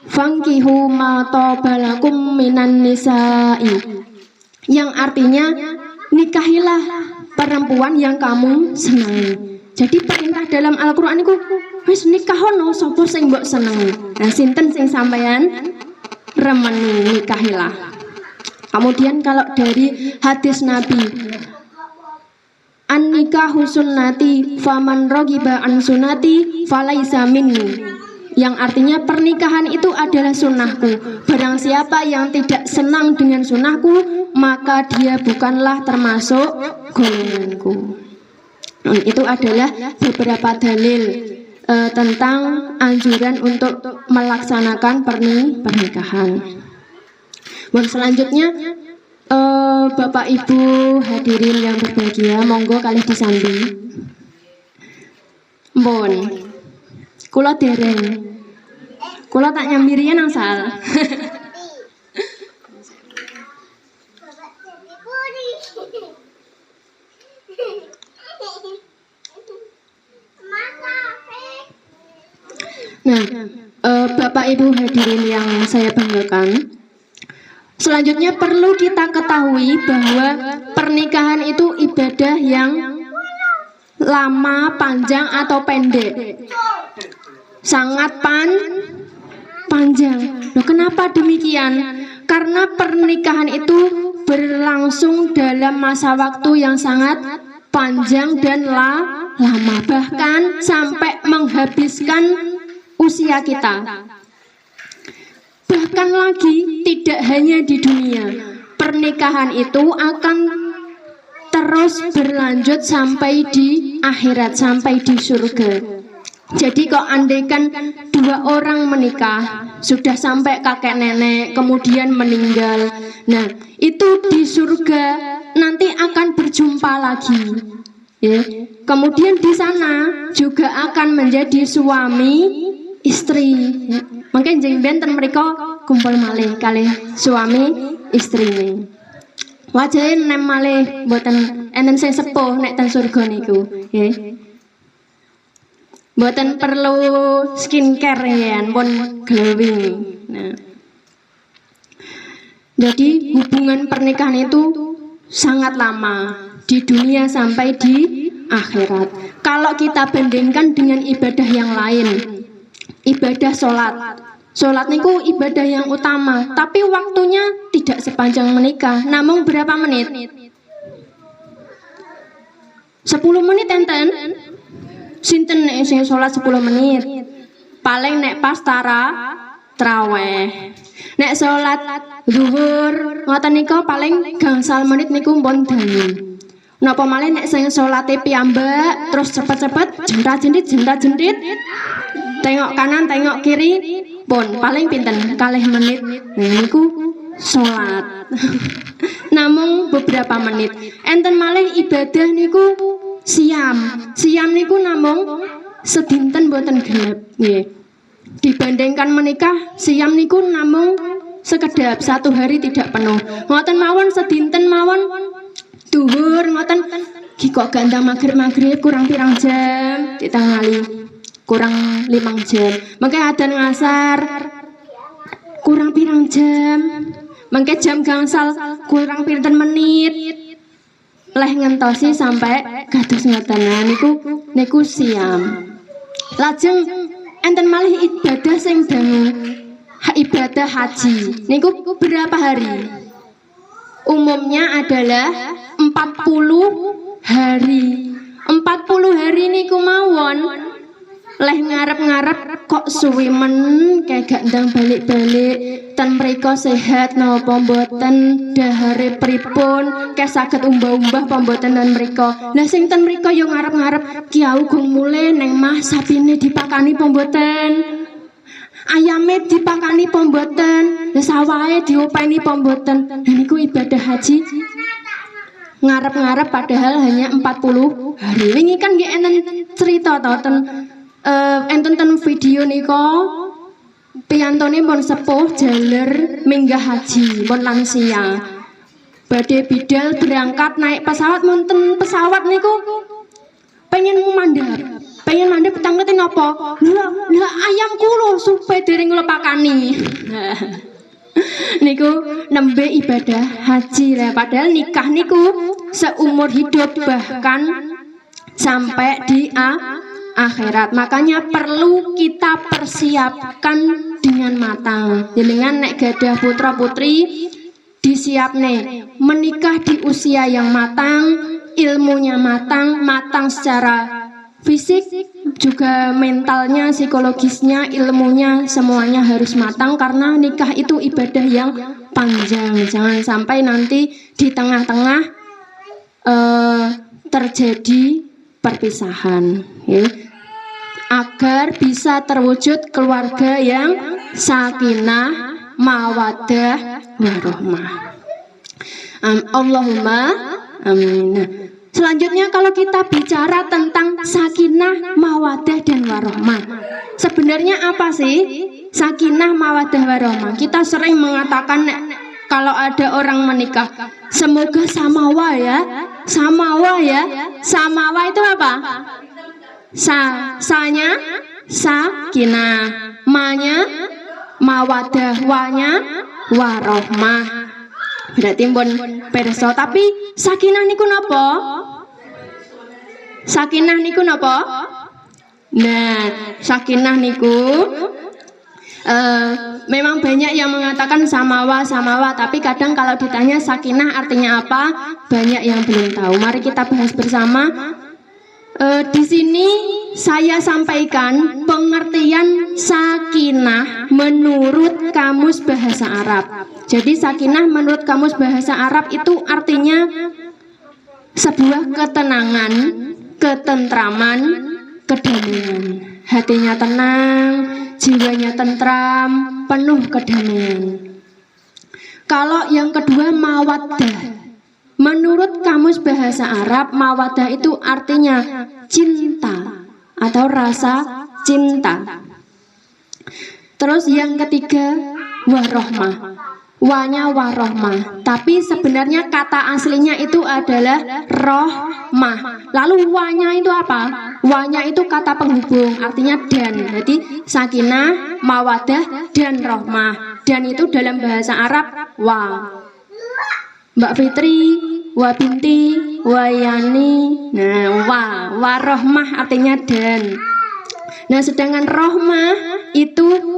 Fankihu ma tobalakum minan nisa'i. Yang artinya nikahilah perempuan yang kamu senangi. Jadi perintah dalam Al-Quran itu wis nikahono sapa sing mbok senengi. Nah, sinten sing sampeyan remeni nikahilah. Kemudian kalau dari hadis Nabi, an-nikahu sunnati faman rogiba an sunnati falaisa minni. Yang artinya pernikahan itu adalah sunnahku. Barang siapa yang tidak senang dengan sunnahku, maka dia bukanlah termasuk golonganku. Itu adalah beberapa dalil tentang anjuran untuk melaksanakan pernikahan. Dan selanjutnya Bapak Ibu hadirin yang berbahagia, monggo kali disambi. Mbon, kula dereng. Kula tak nyambirinya nang sal. Nah, Bapak Ibu hadirin yang saya banggakan, selanjutnya perlu kita ketahui bahwa pernikahan itu ibadah yang lama, panjang atau pendek. Sangat panjang. Loh, kenapa demikian? Karena pernikahan itu berlangsung dalam masa waktu yang sangat panjang dan lama, bahkan sampai menghabiskan usia kita. Bahkan lagi tidak hanya di dunia, pernikahan itu akan terus berlanjut sampai di akhirat, sampai di surga. Jadi kok andaikan dua orang menikah, sudah sampai kakek nenek, kemudian meninggal, nah itu di surga nanti akan berjumpa lagi. Ya. Kemudian di sana juga akan menjadi suami istri. Ya. Mungkin jengben mereka kumpul malih kalih suami istrine. Wajahe nem malih mboten enten sing sepuh nek ten surga niku, nggih. Mboten perlu skincare ya, pun glowing. Nah. Jadi hubungan pernikahan itu sangat lama di dunia sampai di akhirat. Kalau kita bandingkan dengan ibadah yang lain, ibadah sholat. Sholat niku ibadah yang utama, tapi waktunya tidak sepanjang menikah. Namun berapa menit? 10 menit enten. Sinten nek sing sholat 10 menit. Paling nek pas taraweh. Nek sholat zuhur ngoten niku paling gangsal menit niku pun dangu. Napa malih nek sing sholate piyambak terus cepet-cepet jendrat-jendrit tengok kanan tengok kiri pun paling pinten kalih menit niku sholat. Namung beberapa menit. Enten malih ibadah niku siam niku namung sedinten boten genep nggih. Dibandingkan menikah siam niku namung sekedap 1 hari tidak penuh. Ngoten mawon sedinten mawon duhur ngoten kok gandang magrib kurang pirang jam ditangali kurang 5 jam. Mengke adzan ngasar kurang pirang jam. Mengke jam gangsal kurang pinten menit. Leh ngentosi sampai kados ngoten niku siam. Lajeng enten malih ibadah sing dangu ibadah haji. Niku berapa hari? Umumnya adalah 40 hari. 40 hari niku mawon leh ngarep-ngarep kok suwi men kayak gak ndang balik-balik ten mriko sehat napa mboten dahare pripun kayak saged umbah-umbah apa mboten ten mriko. Lah sing ten mriko yo ngarep-ngarep ki gung mule neng mah sapine dipakani apa mboten, ayame dipakani apa mboten, sawahe diopeni apa mboten. Lah niku ibadah haji ngarep-ngarep padahal hanya 40 hari. Wingi kan nggih enten cerita to enten video nika piyantone pun sepuh jaler minggah haji pun lansia. Badhe bidal berangkat naik pesawat monten pesawat niku pengen mandhap tanggete napa? Lah ayamku lho supaya dereng kula pakani. Niku nembe ibadah haji lah, padahal nikah niku seumur hidup bahkan sampai di akhirat. Makanya perlu kita persiapkan dengan matang. Jenengan nek gadah putra putri disiapne menikah di usia yang matang, ilmunya matang secara fisik juga mentalnya, psikologisnya, ilmunya semuanya harus matang karena nikah itu ibadah yang panjang. Jangan sampai nanti di tengah-tengah terjadi perpisahan, ya. Agar bisa terwujud keluarga yang sakinah, mawaddah, warahmah. Allahumma amin. Selanjutnya kalau kita bicara tentang sakinah, mawaddah dan warahmah, sebenarnya apa sih sakinah, mawaddah, warahmah? Kita sering mengatakan kalau ada orang menikah, semoga samawa ya. Samawa itu apa? Sanya sakinah, manya mawaddah, wanya warahmah. Berarti pun perso. Tapi sakinah niku napa? Sakinah niku napa? Nah, sakinah niku memang banyak yang mengatakan samawa, tapi kadang kalau ditanya sakinah artinya apa, banyak yang belum tahu. Mari kita bahas bersama. Di sini saya sampaikan pengertian sakinah menurut Kamus Bahasa Arab. Jadi sakinah menurut Kamus Bahasa Arab itu artinya sebuah ketenangan, ketentraman, kedamaian. Hatinya tenang, jiwanya tentram, penuh kedamaian. Kalau yang kedua mawaddah Menurut Kamus Bahasa Arab, mawaddah itu artinya cinta atau rasa cinta. Terus yang ketiga, warohmah. Wanya warohmah, tapi sebenarnya kata aslinya itu adalah rohmah. Lalu wanya itu apa? Wanya itu kata penghubung, artinya dan. Jadi sakinah, mawadah, dan rohmah. Dan itu dalam bahasa Arab wa. Mbak Fitri, wa binti, wa yani. Nah, warohmah artinya dan. Nah, sedangkan rohmah itu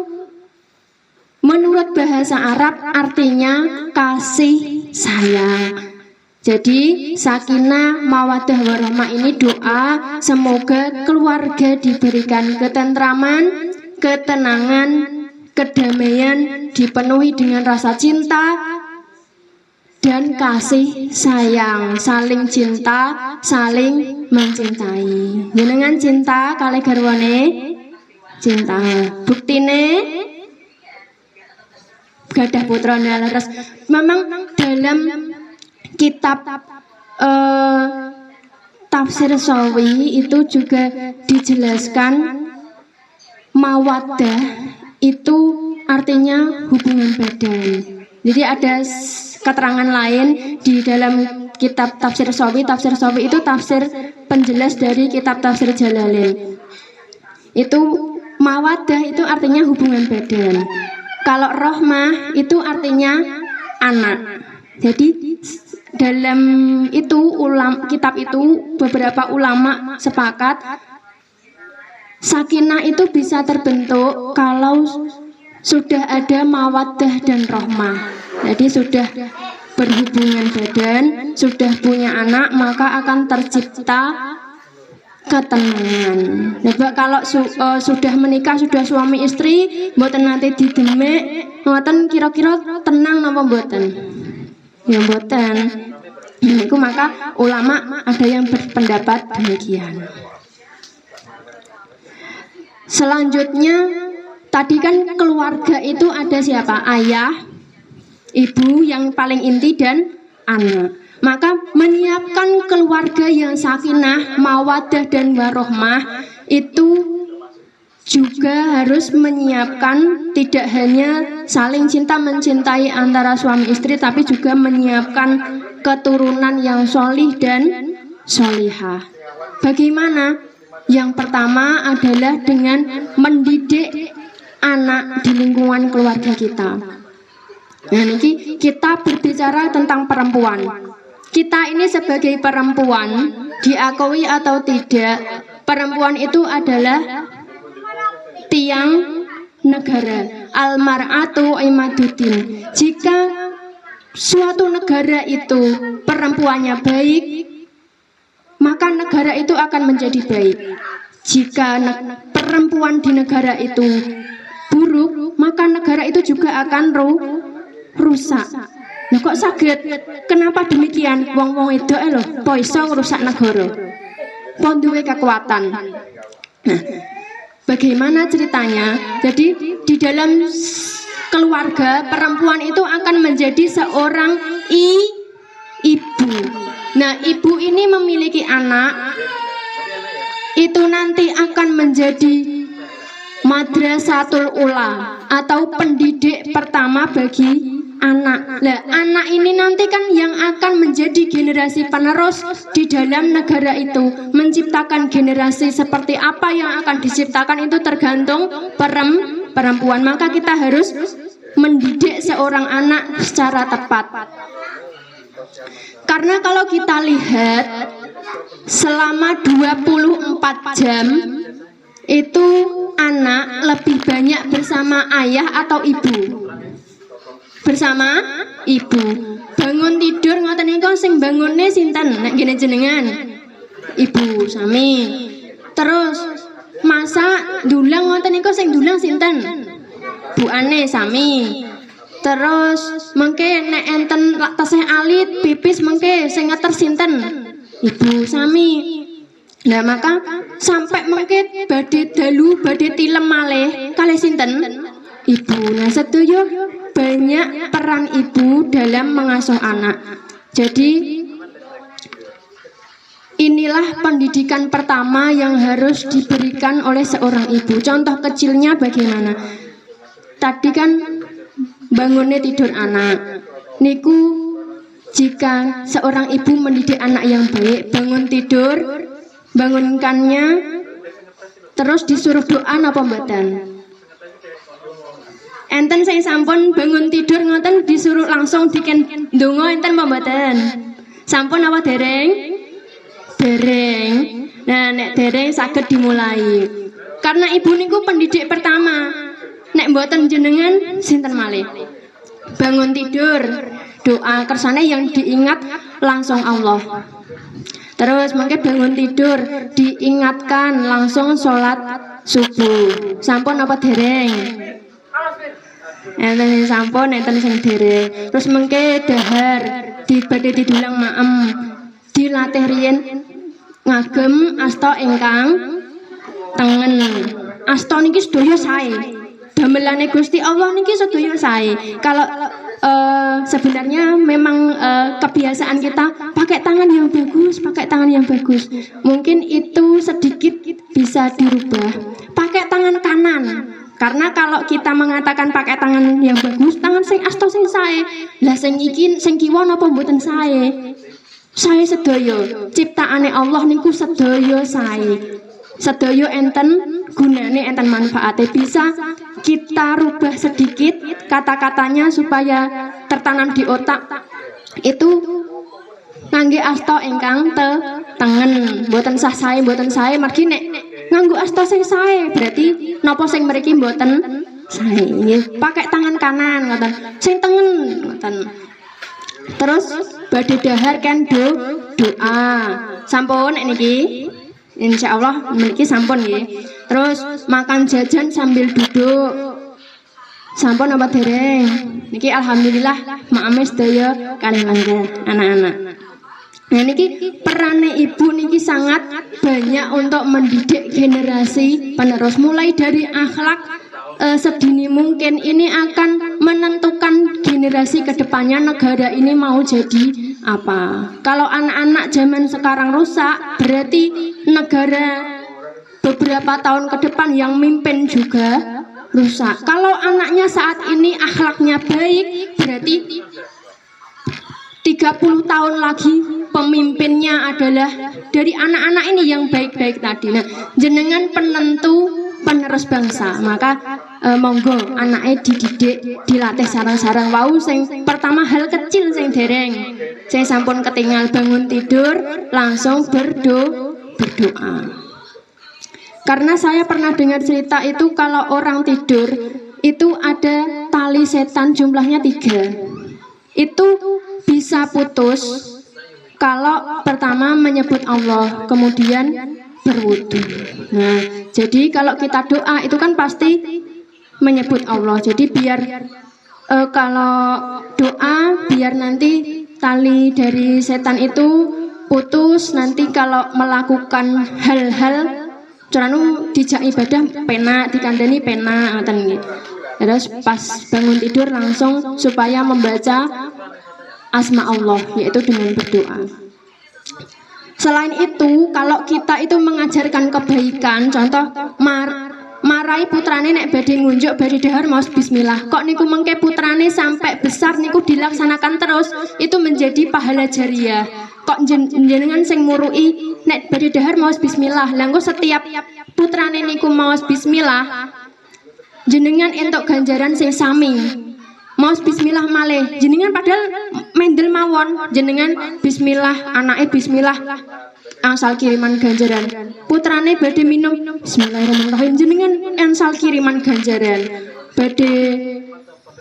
menurut bahasa Arab artinya kasih sayang. Jadi sakinah, mawaddah, warahmah ini doa semoga keluarga diberikan ketentraman, ketenangan, kedamaian, dipenuhi dengan rasa cinta dan kasih sayang, saling cinta, saling mencintai. Jenengan cinta kali garwane cinta. Buktine gadah putra nalaras. Memang dalam kitab tafsir Sawi itu juga dijelaskan mawaddah itu artinya hubungan badan. Jadi ada keterangan lain di dalam kitab tafsir Sawi. Tafsir Sawi itu tafsir penjelas dari kitab tafsir Jalalain. Itu mawaddah itu artinya hubungan badan. Kalau rohmah itu artinya anak. Jadi dalam itu kitab itu beberapa ulama sepakat sakinah itu bisa terbentuk kalau sudah ada mawaddah dan rohmah. Jadi sudah berhubungan badan, sudah punya anak, maka akan tercipta ketenangan. Nah, kalau sudah menikah, sudah suami istri, mboten nanti didemek, mboten kira-kira tenang napa mboten? Ya mboten. Itu maka ulama ada yang berpendapat demikian. Selanjutnya tadi kan keluarga itu ada siapa? Ayah, ibu yang paling inti dan anak. Maka menyiapkan keluarga yang sakinah, mawaddah dan warohmah itu juga harus menyiapkan tidak hanya saling cinta mencintai antara suami istri, tapi juga menyiapkan keturunan yang solih dan solihah. Bagaimana? Yang pertama adalah dengan mendidik anak di lingkungan keluarga kita. Nah, ini kita berbicara tentang perempuan. Kita ini sebagai perempuan, diakui atau tidak, perempuan itu adalah tiang negara. Al-mar'atu imaduddin. Jika suatu negara itu perempuannya baik, maka negara itu akan menjadi baik. Jika perempuan di negara itu buruk, maka negara itu juga akan rusak. Nah, kok sakit? Kenapa demikian? Wong-wong itu lho, po iso ngrusak negara. Po duwe kekuatan. Nah, bagaimana ceritanya? Jadi di dalam keluarga perempuan itu akan menjadi seorang ibu. Nah, ibu ini memiliki anak, itu nanti akan menjadi madrasatul ula atau pendidik pertama bagi anak. Nah, anak ini nanti kan yang akan menjadi generasi penerus di dalam negara itu. Menciptakan generasi seperti apa yang akan diciptakan itu tergantung perempuan. Maka kita harus mendidik seorang anak secara tepat. Karena kalau kita lihat selama 24 jam itu anak lebih banyak bersama ayah atau ibu? Bersama ibu. Bangun tidur ngoten niku sing bangune sinten? Nek gene jenengan ibu sami. Terus masak dulang ngoten niku sing dulang sinten? Buane sami. Terus mengke nek enten tasih alit pipis mengke sing ngeter sinten? Ibu sami. Nah, maka sampai mengke badhe dalu badhe tilem malih kalih sinten? Ibu. Nah, setuju banyak peran ibu dalam mengasuh anak. Jadi inilah pendidikan pertama yang harus diberikan oleh seorang ibu. Contoh kecilnya bagaimana? Tadi kan bangunnya tidur anak. Niku jika seorang ibu mendidik anak yang baik, bangun tidur, bangunkannya, terus disuruh doa napa mboten? Enten saya sampun bangun tidur ngoten disuruh langsung diken ndonga enten apa mboten? Sampun apa dereng? Dereng. Nah, nek dereng saged dimulai. Karena ibu niku pendidik pertama. Nek mboten jenengan sinten malih? Bangun tidur, doa kersane yang diingat langsung Allah. Terus mungkin bangun tidur diingatkan langsung sholat subuh. Sampun apa dereng? Enten sampun, enten sing dereng. Terus mengke dahar badhe didulang maem, dilatih riyen ngagem asta ingkang tengen. Asta niki sedaya sae. Damelane Gusti Allah niki sedaya sae. Kalau sebenarnya memang kebiasaan kita pakai tangan yang bagus, pakai tangan yang bagus. Mungkin itu sedikit bisa dirubah. Pakai tangan kanan. Karena kalau kita mengatakan pakai tangan yang bagus, tangan sing asta sing sae. Lah sing iki sing kiwa napa mboten sae? Sae sedaya. Ciptaane Allah niku sedaya sae. Sedaya enten gunane, enten manfaate. Bisa kita rubah sedikit kata-katanya supaya tertanam di otak. Itu ngangge asta ingkang tengen, mboten sah sae, mboten sae. Margi nek nganggo asta sing sae, berarti napa sing mriki mboten sae. Nggih, pakai tangan kanan ngoten. Sing tengen ngoten. Terus badhe dahar kan doa. Sampun nek niki. Insyaallah mriki sampun nggih. Terus makan jajan sambil duduk. Sampun apa dereng? Niki alhamdulillah maame sedaya kalih langga anak-anak. Nah niki perane ibu niki sangat banyak untuk mendidik generasi penerus, mulai dari akhlak sedini mungkin. Ini akan menentukan generasi kedepannya negara ini mau jadi apa. Kalau anak-anak zaman sekarang rusak, berarti negara beberapa tahun ke depan yang mimpin juga rusak. Kalau anaknya saat ini akhlaknya baik, berarti 30 tahun lagi pemimpinnya adalah dari anak-anak ini yang baik-baik tadi. Nah, jenengan penentu penerus bangsa, maka monggo anaknya dididik, dilatih sarang-sarang wau. Sing pertama hal kecil sing dereng, saya sampun ketinggal bangun tidur langsung berdoa. Karena saya pernah dengar cerita itu kalau orang tidur itu ada tali setan jumlahnya 3. Itu bisa putus kalau pertama menyebut Allah, kemudian berwudu. Nah, jadi kalau kita doa itu kan pasti menyebut Allah. Jadi biar kalau doa biar nanti tali dari setan itu putus. Nanti kalau melakukan hal-hal curanu dijak ibadah pena, dikandani pena ngoten nggih. Terus pas bangun tidur langsung supaya membaca asma Allah, yaitu dengan berdoa. Selain itu, kalau kita itu mengajarkan kebaikan, contoh marai putrane nek badhe ngunjuk badhe dahar maos bismillah. Kok niku mengke putrane sampai besar niku dilaksanakan terus, itu menjadi pahala jariah. Kok jenengan sing murui nek badhe dahar maos bismillah. Lah engko setiap putrane niku maos bismillah, jenengan entuk ganjaran sing sami. Maos bismillah malih, jenengan padahal mendel mawon, jenengan bismillah, anake bismillah, angsal kiriman ganjaran. Putrane badhe minum bismillahirrahmanirrahim, jenengan angsal kiriman ganjaran. Badhe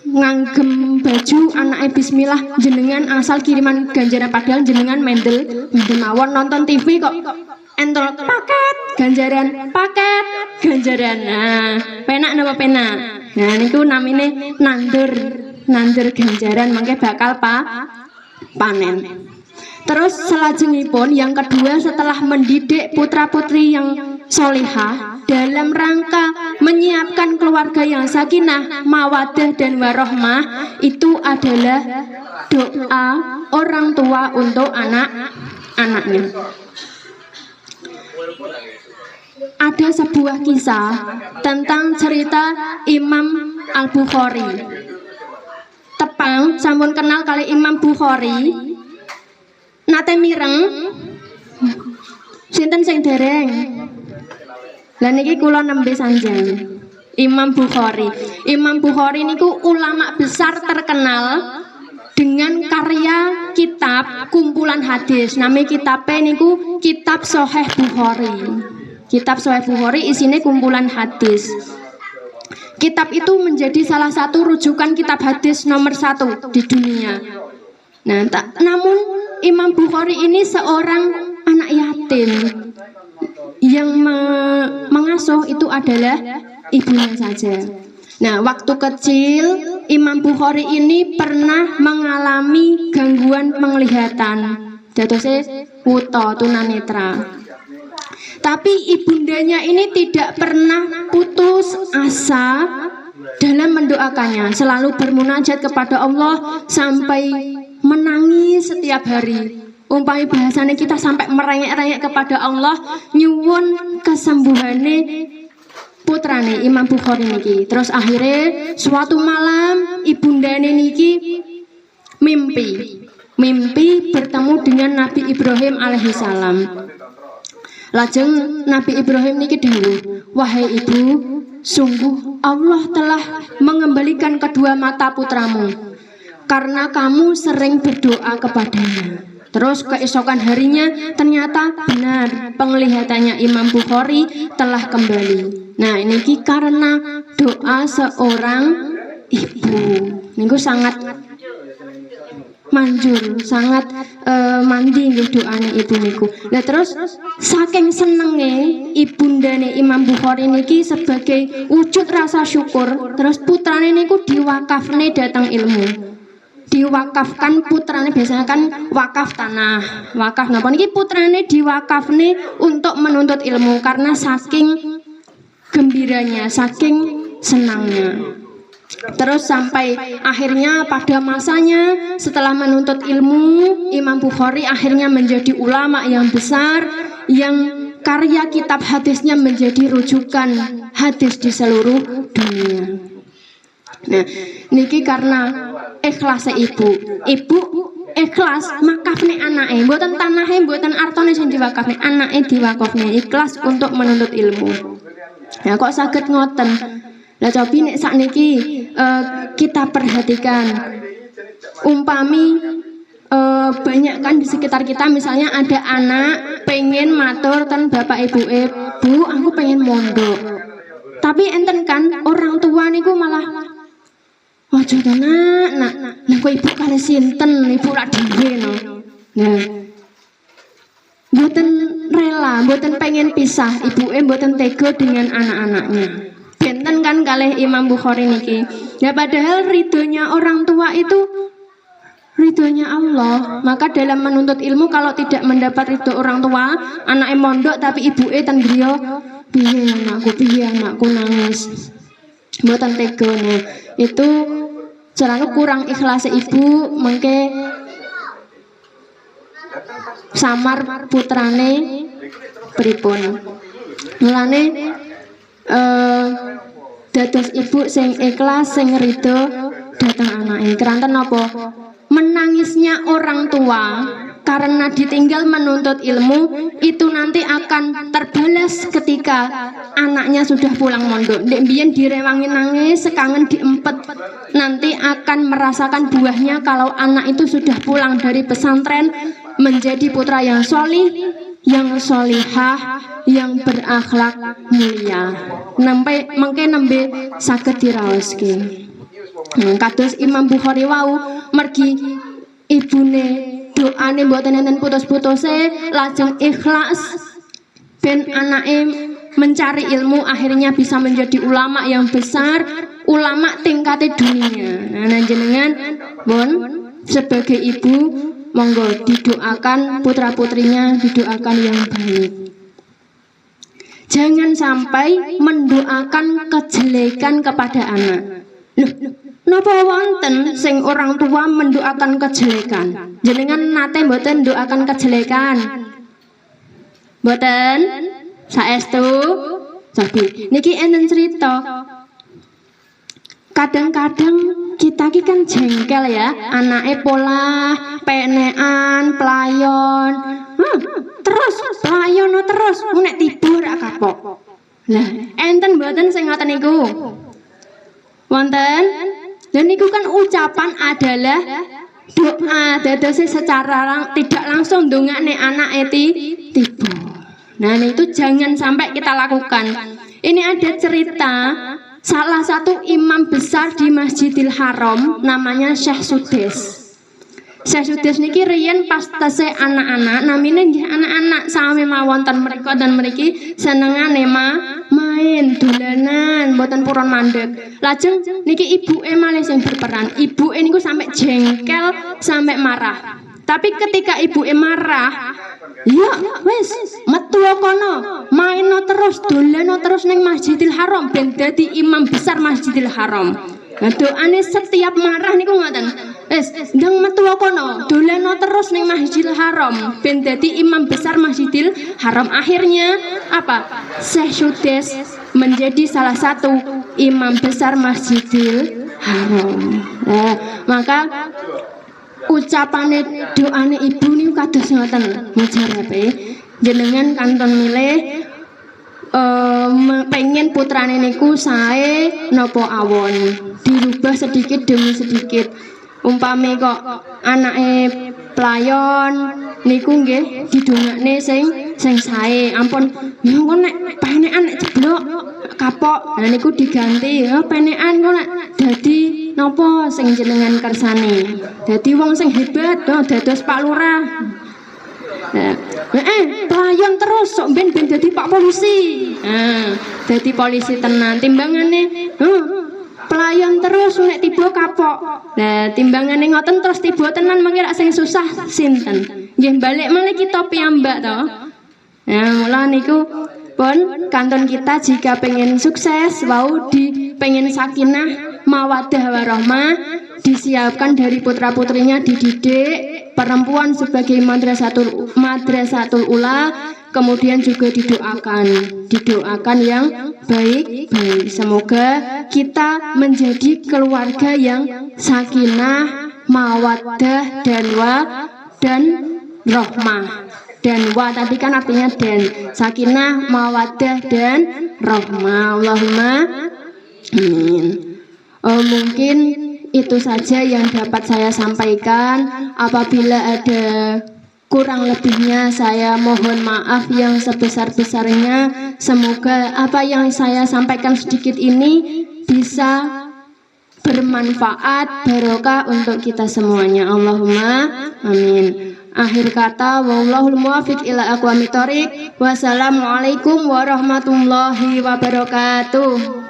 nganggem baju anake bismillah, jenengan angsal kiriman ganjaran. Padahal jenengan mendel mawon, nonton TV kok entul paket ganjaran. Nah, penak napa penak? Nah niku namine nandur ganjaran, mangke bakal panen. Terus selajengipun yang kedua, setelah mendidik putra-putri yang solihah dalam rangka menyiapkan keluarga yang sakinah, mawadah dan warahmah, itu adalah doa orang tua untuk anak-anaknya. ada sebuah kisah tentang cerita Imam Al-Bukhari. Tepang sampun kenal kali Imam Bukhari. Nate mireng sinten sing dereng. Lah niki kula nembe sanjang. Imam Bukhari. Imam Bukhari niku ulama besar terkenal dengan karya kitab kumpulan hadis. Nami kitabnya niku Kitab Sahih Bukhari. Kitab Sahih Bukhari isinya kumpulan hadis. Kitab itu menjadi salah satu rujukan kitab hadis nomor 1 di dunia. Nah, namun Imam Bukhari ini seorang anak yatim. Yang mengasuh itu adalah ibunya saja. Nah, waktu kecil Imam Bukhari ini pernah mengalami gangguan penglihatan. Jatuhnya wuta tunanetra. Tapi ibundanya ini tidak pernah putus asa dalam mendoakannya. Selalu bermunajat kepada Allah sampai menangis setiap hari. Umpamai bahasanya kita sampai merengek-rengek kepada Allah nyuwun kesembuhane putrane Imam Bukhari niki. Terus akhirnya suatu malam ibundane niki mimpi bertemu dengan Nabi Ibrahim alaihissalam. Lajeng Nabi Ibrahim niki dawuh, "Wahai ibu, sungguh Allah telah mengembalikan kedua mata putramu karena kamu sering berdoa kepadanya." Terus keesokan harinya ternyata benar penglihatannya Imam Bukhari telah kembali. Nah, ini karena doa seorang ibu. Niku sangat manjur, sangat mandi nggih doane ibu niku. Nah, terus saking senenge ibundane Imam Bukhari niki sebagai wujud rasa syukur, terus putrane niku diwakafne datang ilmu. Diwakafkan putrane, biasanya kan wakaf tanah, wakaf napa niki putrane diwakafne untuk menuntut ilmu karena saking gembiranya, saking senangnya. Terus sampai akhirnya pada masanya setelah menuntut ilmu, Imam Bukhari akhirnya menjadi ulama yang besar yang karya kitab hadisnya menjadi rujukan hadis di seluruh dunia. Nah, niki karena ikhlas ibu ikhlas makafne anake, mboten tanahe, mboten artone sing diwakafne, anake diwakafne ikhlas untuk menuntut ilmu. Nah, kok saged ngoten? Lah cobi nek sakniki kita perhatikan umpami banyak kan di sekitar kita misalnya ada anak pengen matur ten bapak ibu, "Bu, aku pengen mondok." Tapi enten kan orang tua niku malah ojo to nak, lha kok ibu kali sinten, ibu ra dhewe no. Nah, mboten rela, mboten pengen pisah, ibuke mboten tega dengan anak-anaknya. Benten kan kalih Imam Bukhari niki. Ya padahal ridhonya orang tua itu ridhonya Allah. Maka dalam menuntut ilmu kalau tidak mendapat ridho orang tua, anake mondok tapi ibuke ten griya, piye anakku nangis. Mboten tega. Nah, itu carane kurang ikhlas ibu mengke samar putrane pripun. Mulane dados ibu sing ikhlas, sing ridho datang anake. Keranten napa? Menangisnya orang tua karena ditinggal menuntut ilmu itu nanti akan terbalas ketika anaknya sudah pulang mondok. Nek mbiyen direwangi nangis, sekangen diempet, nanti akan merasakan buahnya kalau anak itu sudah pulang dari pesantren menjadi putra yang solih, yang solihah, yang berakhlak mulia. Mengke nembe saged diraoske. Kados Imam Bukhari wau mergi ibune doane mboten enten putus-putuse, lajeng ikhlas ben anake mencari ilmu akhirnya bisa menjadi ulama yang besar, ulama tingkate dunia. Nah, jenengan bon sebagai ibu monggo didoakan putra-putrinya, didoakan yang baik. Jangan sampai mendoakan kejelekan kepada anak. Loh, napa wonten sing orang tua mendoakan kejelekan? Jenengan nate mboten doakan kejelekan? Mboten? Saestu Sabi. Niki enten cerita. Kadang-kadang kita ki kan jengkel ya, anake pola, penekan, pelayon. Terus pelayon terus nek tiba rak kapok. Lah, enten mboten sing ngoten niku? Wonten? Dan niku kan ucapan adalah doa, dadose secara tidak langsung ndongakne anake tiba. Nah, itu jangan sampai kita lakukan. Ini ada cerita salah satu imam besar di Masjidil Haram namanya Syekh Sudes. Syekh Sudes niki riyen pas tesih anak-anak, namine nggih anak-anak sami mawon ten mriku dan mriki senengane main dolanan mboten purun mandeg. Lajeng niki ibuke malih sing berperan. Ibuke niku sampai jengkel, sampai marah. Tapi ketika ibuke marah, ya wis metu kono, maino terus, dolano terus ning Masjidil Haram ben dadi imam besar Masjidil Haram. Nah, doane setiap marah niku ngoten. Wis ndang metu kono, dolano terus ning Masjidil Haram ben dadi imam besar Masjidil Haram. Akhirnya apa? Syekh Sudes menjadi salah satu imam besar Masjidil Haram. Nah, maka ucapane doane ibu niku kados ngoten mujarepe jenengan kanton milih pengen putrane niku sae napa awon dirubah sedikit demi sedikit. Umpame kok anake pelayon niku nggih didongakne sing sae. Ampun kok nek penekan nek jeblok kapok. Nah niku diganti penekan kok nek dadi napa sing jenengan kersane. Dadi wong sing hebat dados Pak Lurah. Pelayon terus sok ben dadi Pak Polisi. Dadi polisi tenan timbangane pelayon terus nek tiba kapok. Nah, timbangane ngoten terus tiba tenan mengki sing susah sinten? Nggih balik malih kita piyambak to. Nah, mula niku pun kanton kita jika pengen sukses wau pengen sakinah mawaddah warahmah disiapkan dari putra-putrinya dididik, perempuan sebagai madrasatul ula, kemudian juga didoakan yang baik-baik. Semoga kita menjadi keluarga yang sakinah, mawaddah dan rahmah. Dan wa tadi kan artinya dan, sakinah, mawaddah dan rahmah. Allahumma amin. Mungkin itu saja yang dapat saya sampaikan. Apabila ada kurang lebihnya saya mohon maaf yang sebesar-besarnya. Semoga apa yang saya sampaikan sedikit ini bisa bermanfaat, barokah untuk kita semuanya. Allahumma amin. Akhir kata, wallahul muwaffiq ila aqwamit thoriq. Wassalamualaikum warahmatullahi wabarakatuh.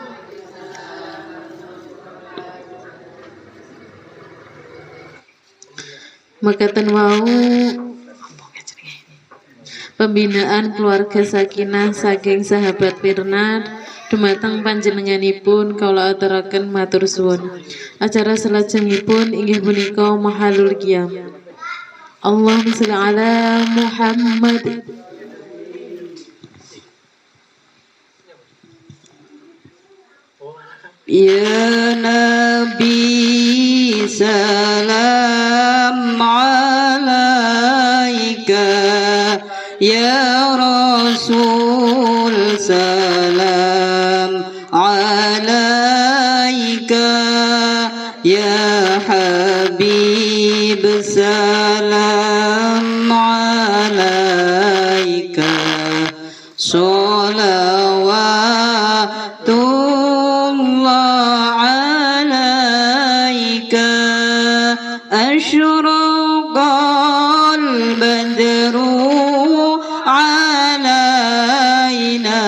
Mekaten wau pembinaan keluarga sakinah saking sahabat Bernard dumateng panjenenganipun kula aturaken matur suwun. Acara salajengipun inggih punika mahalul qiyam. Allahumma shalli ala Muhammad. Ya Nabi salam alaika, ya Rasul salam alaika, ya Habib salam alaika, salawatullah alaika, asyraqal badru alaina,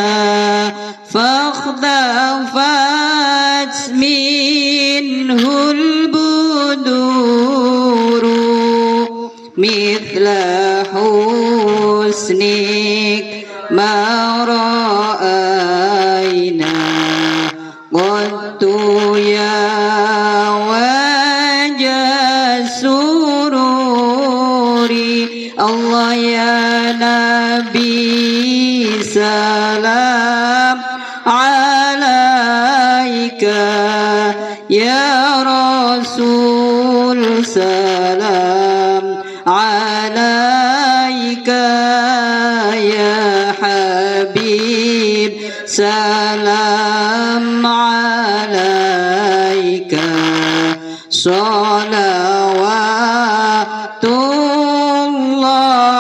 fakhtafat minhul buduru, mithla husnik ma ra'ayna, qattu ya wajah sururi. Allah ya Nabi سلام عليك يا حبيب سلام عليك صلوات الله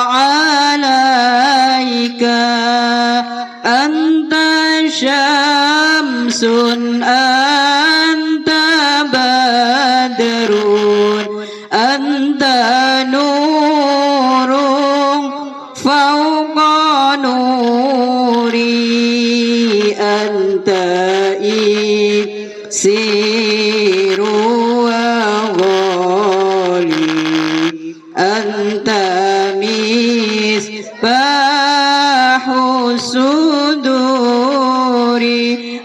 عليك أنت شمس أنت بدر أنت نور فوق نوري أنت إكسير وغالي أنت مصباح الصدور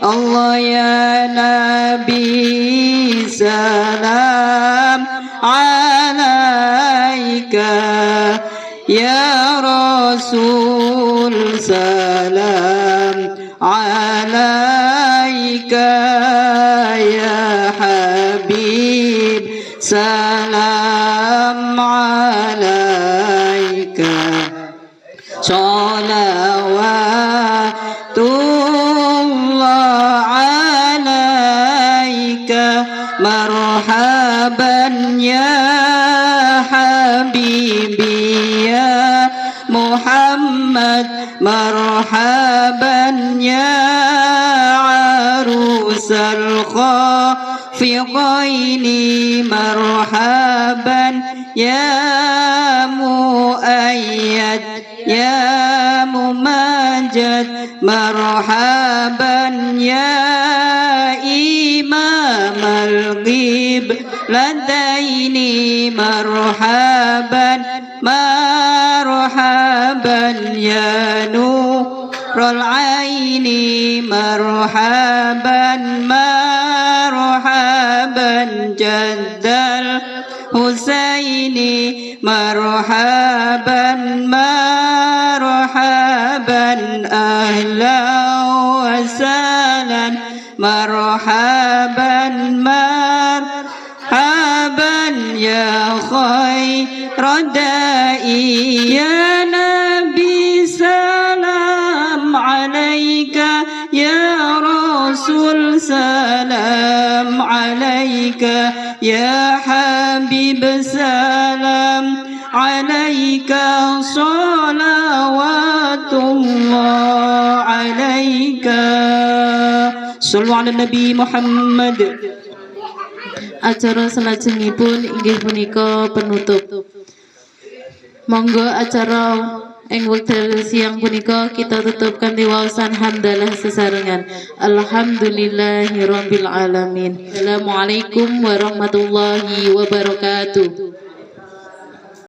الله يا نبي سلام عليك يا رسول سلام عليك يا حبيب سلام عليك صلوات الله عليك مرحبا يا حبيبي يا محمد مرحبا يا عروس الخافقين مرحبا يا مؤيد يا ممجد مرحبا يا إمام القبلتين مرحبا مرحبا يا نور العين مرحبا مرحبا جد الحسين مرحبا مرحبا أهلا وسهلا مرحبا مرحبا يا خير دائي يا نبي سلام عليك يا رسول سلام عليك يا حبيب سلام عليك صلوات الله عليك صلوا على النبي محمد. Acara salajengipun inggih punika penutup. Monggo acara ing wekdal siang punika kita tutup kanthi waosan hamdalah sesarengan. Alhamdulillahirabbil alamin. Assalamualaikum warahmatullahi wabarakatuh.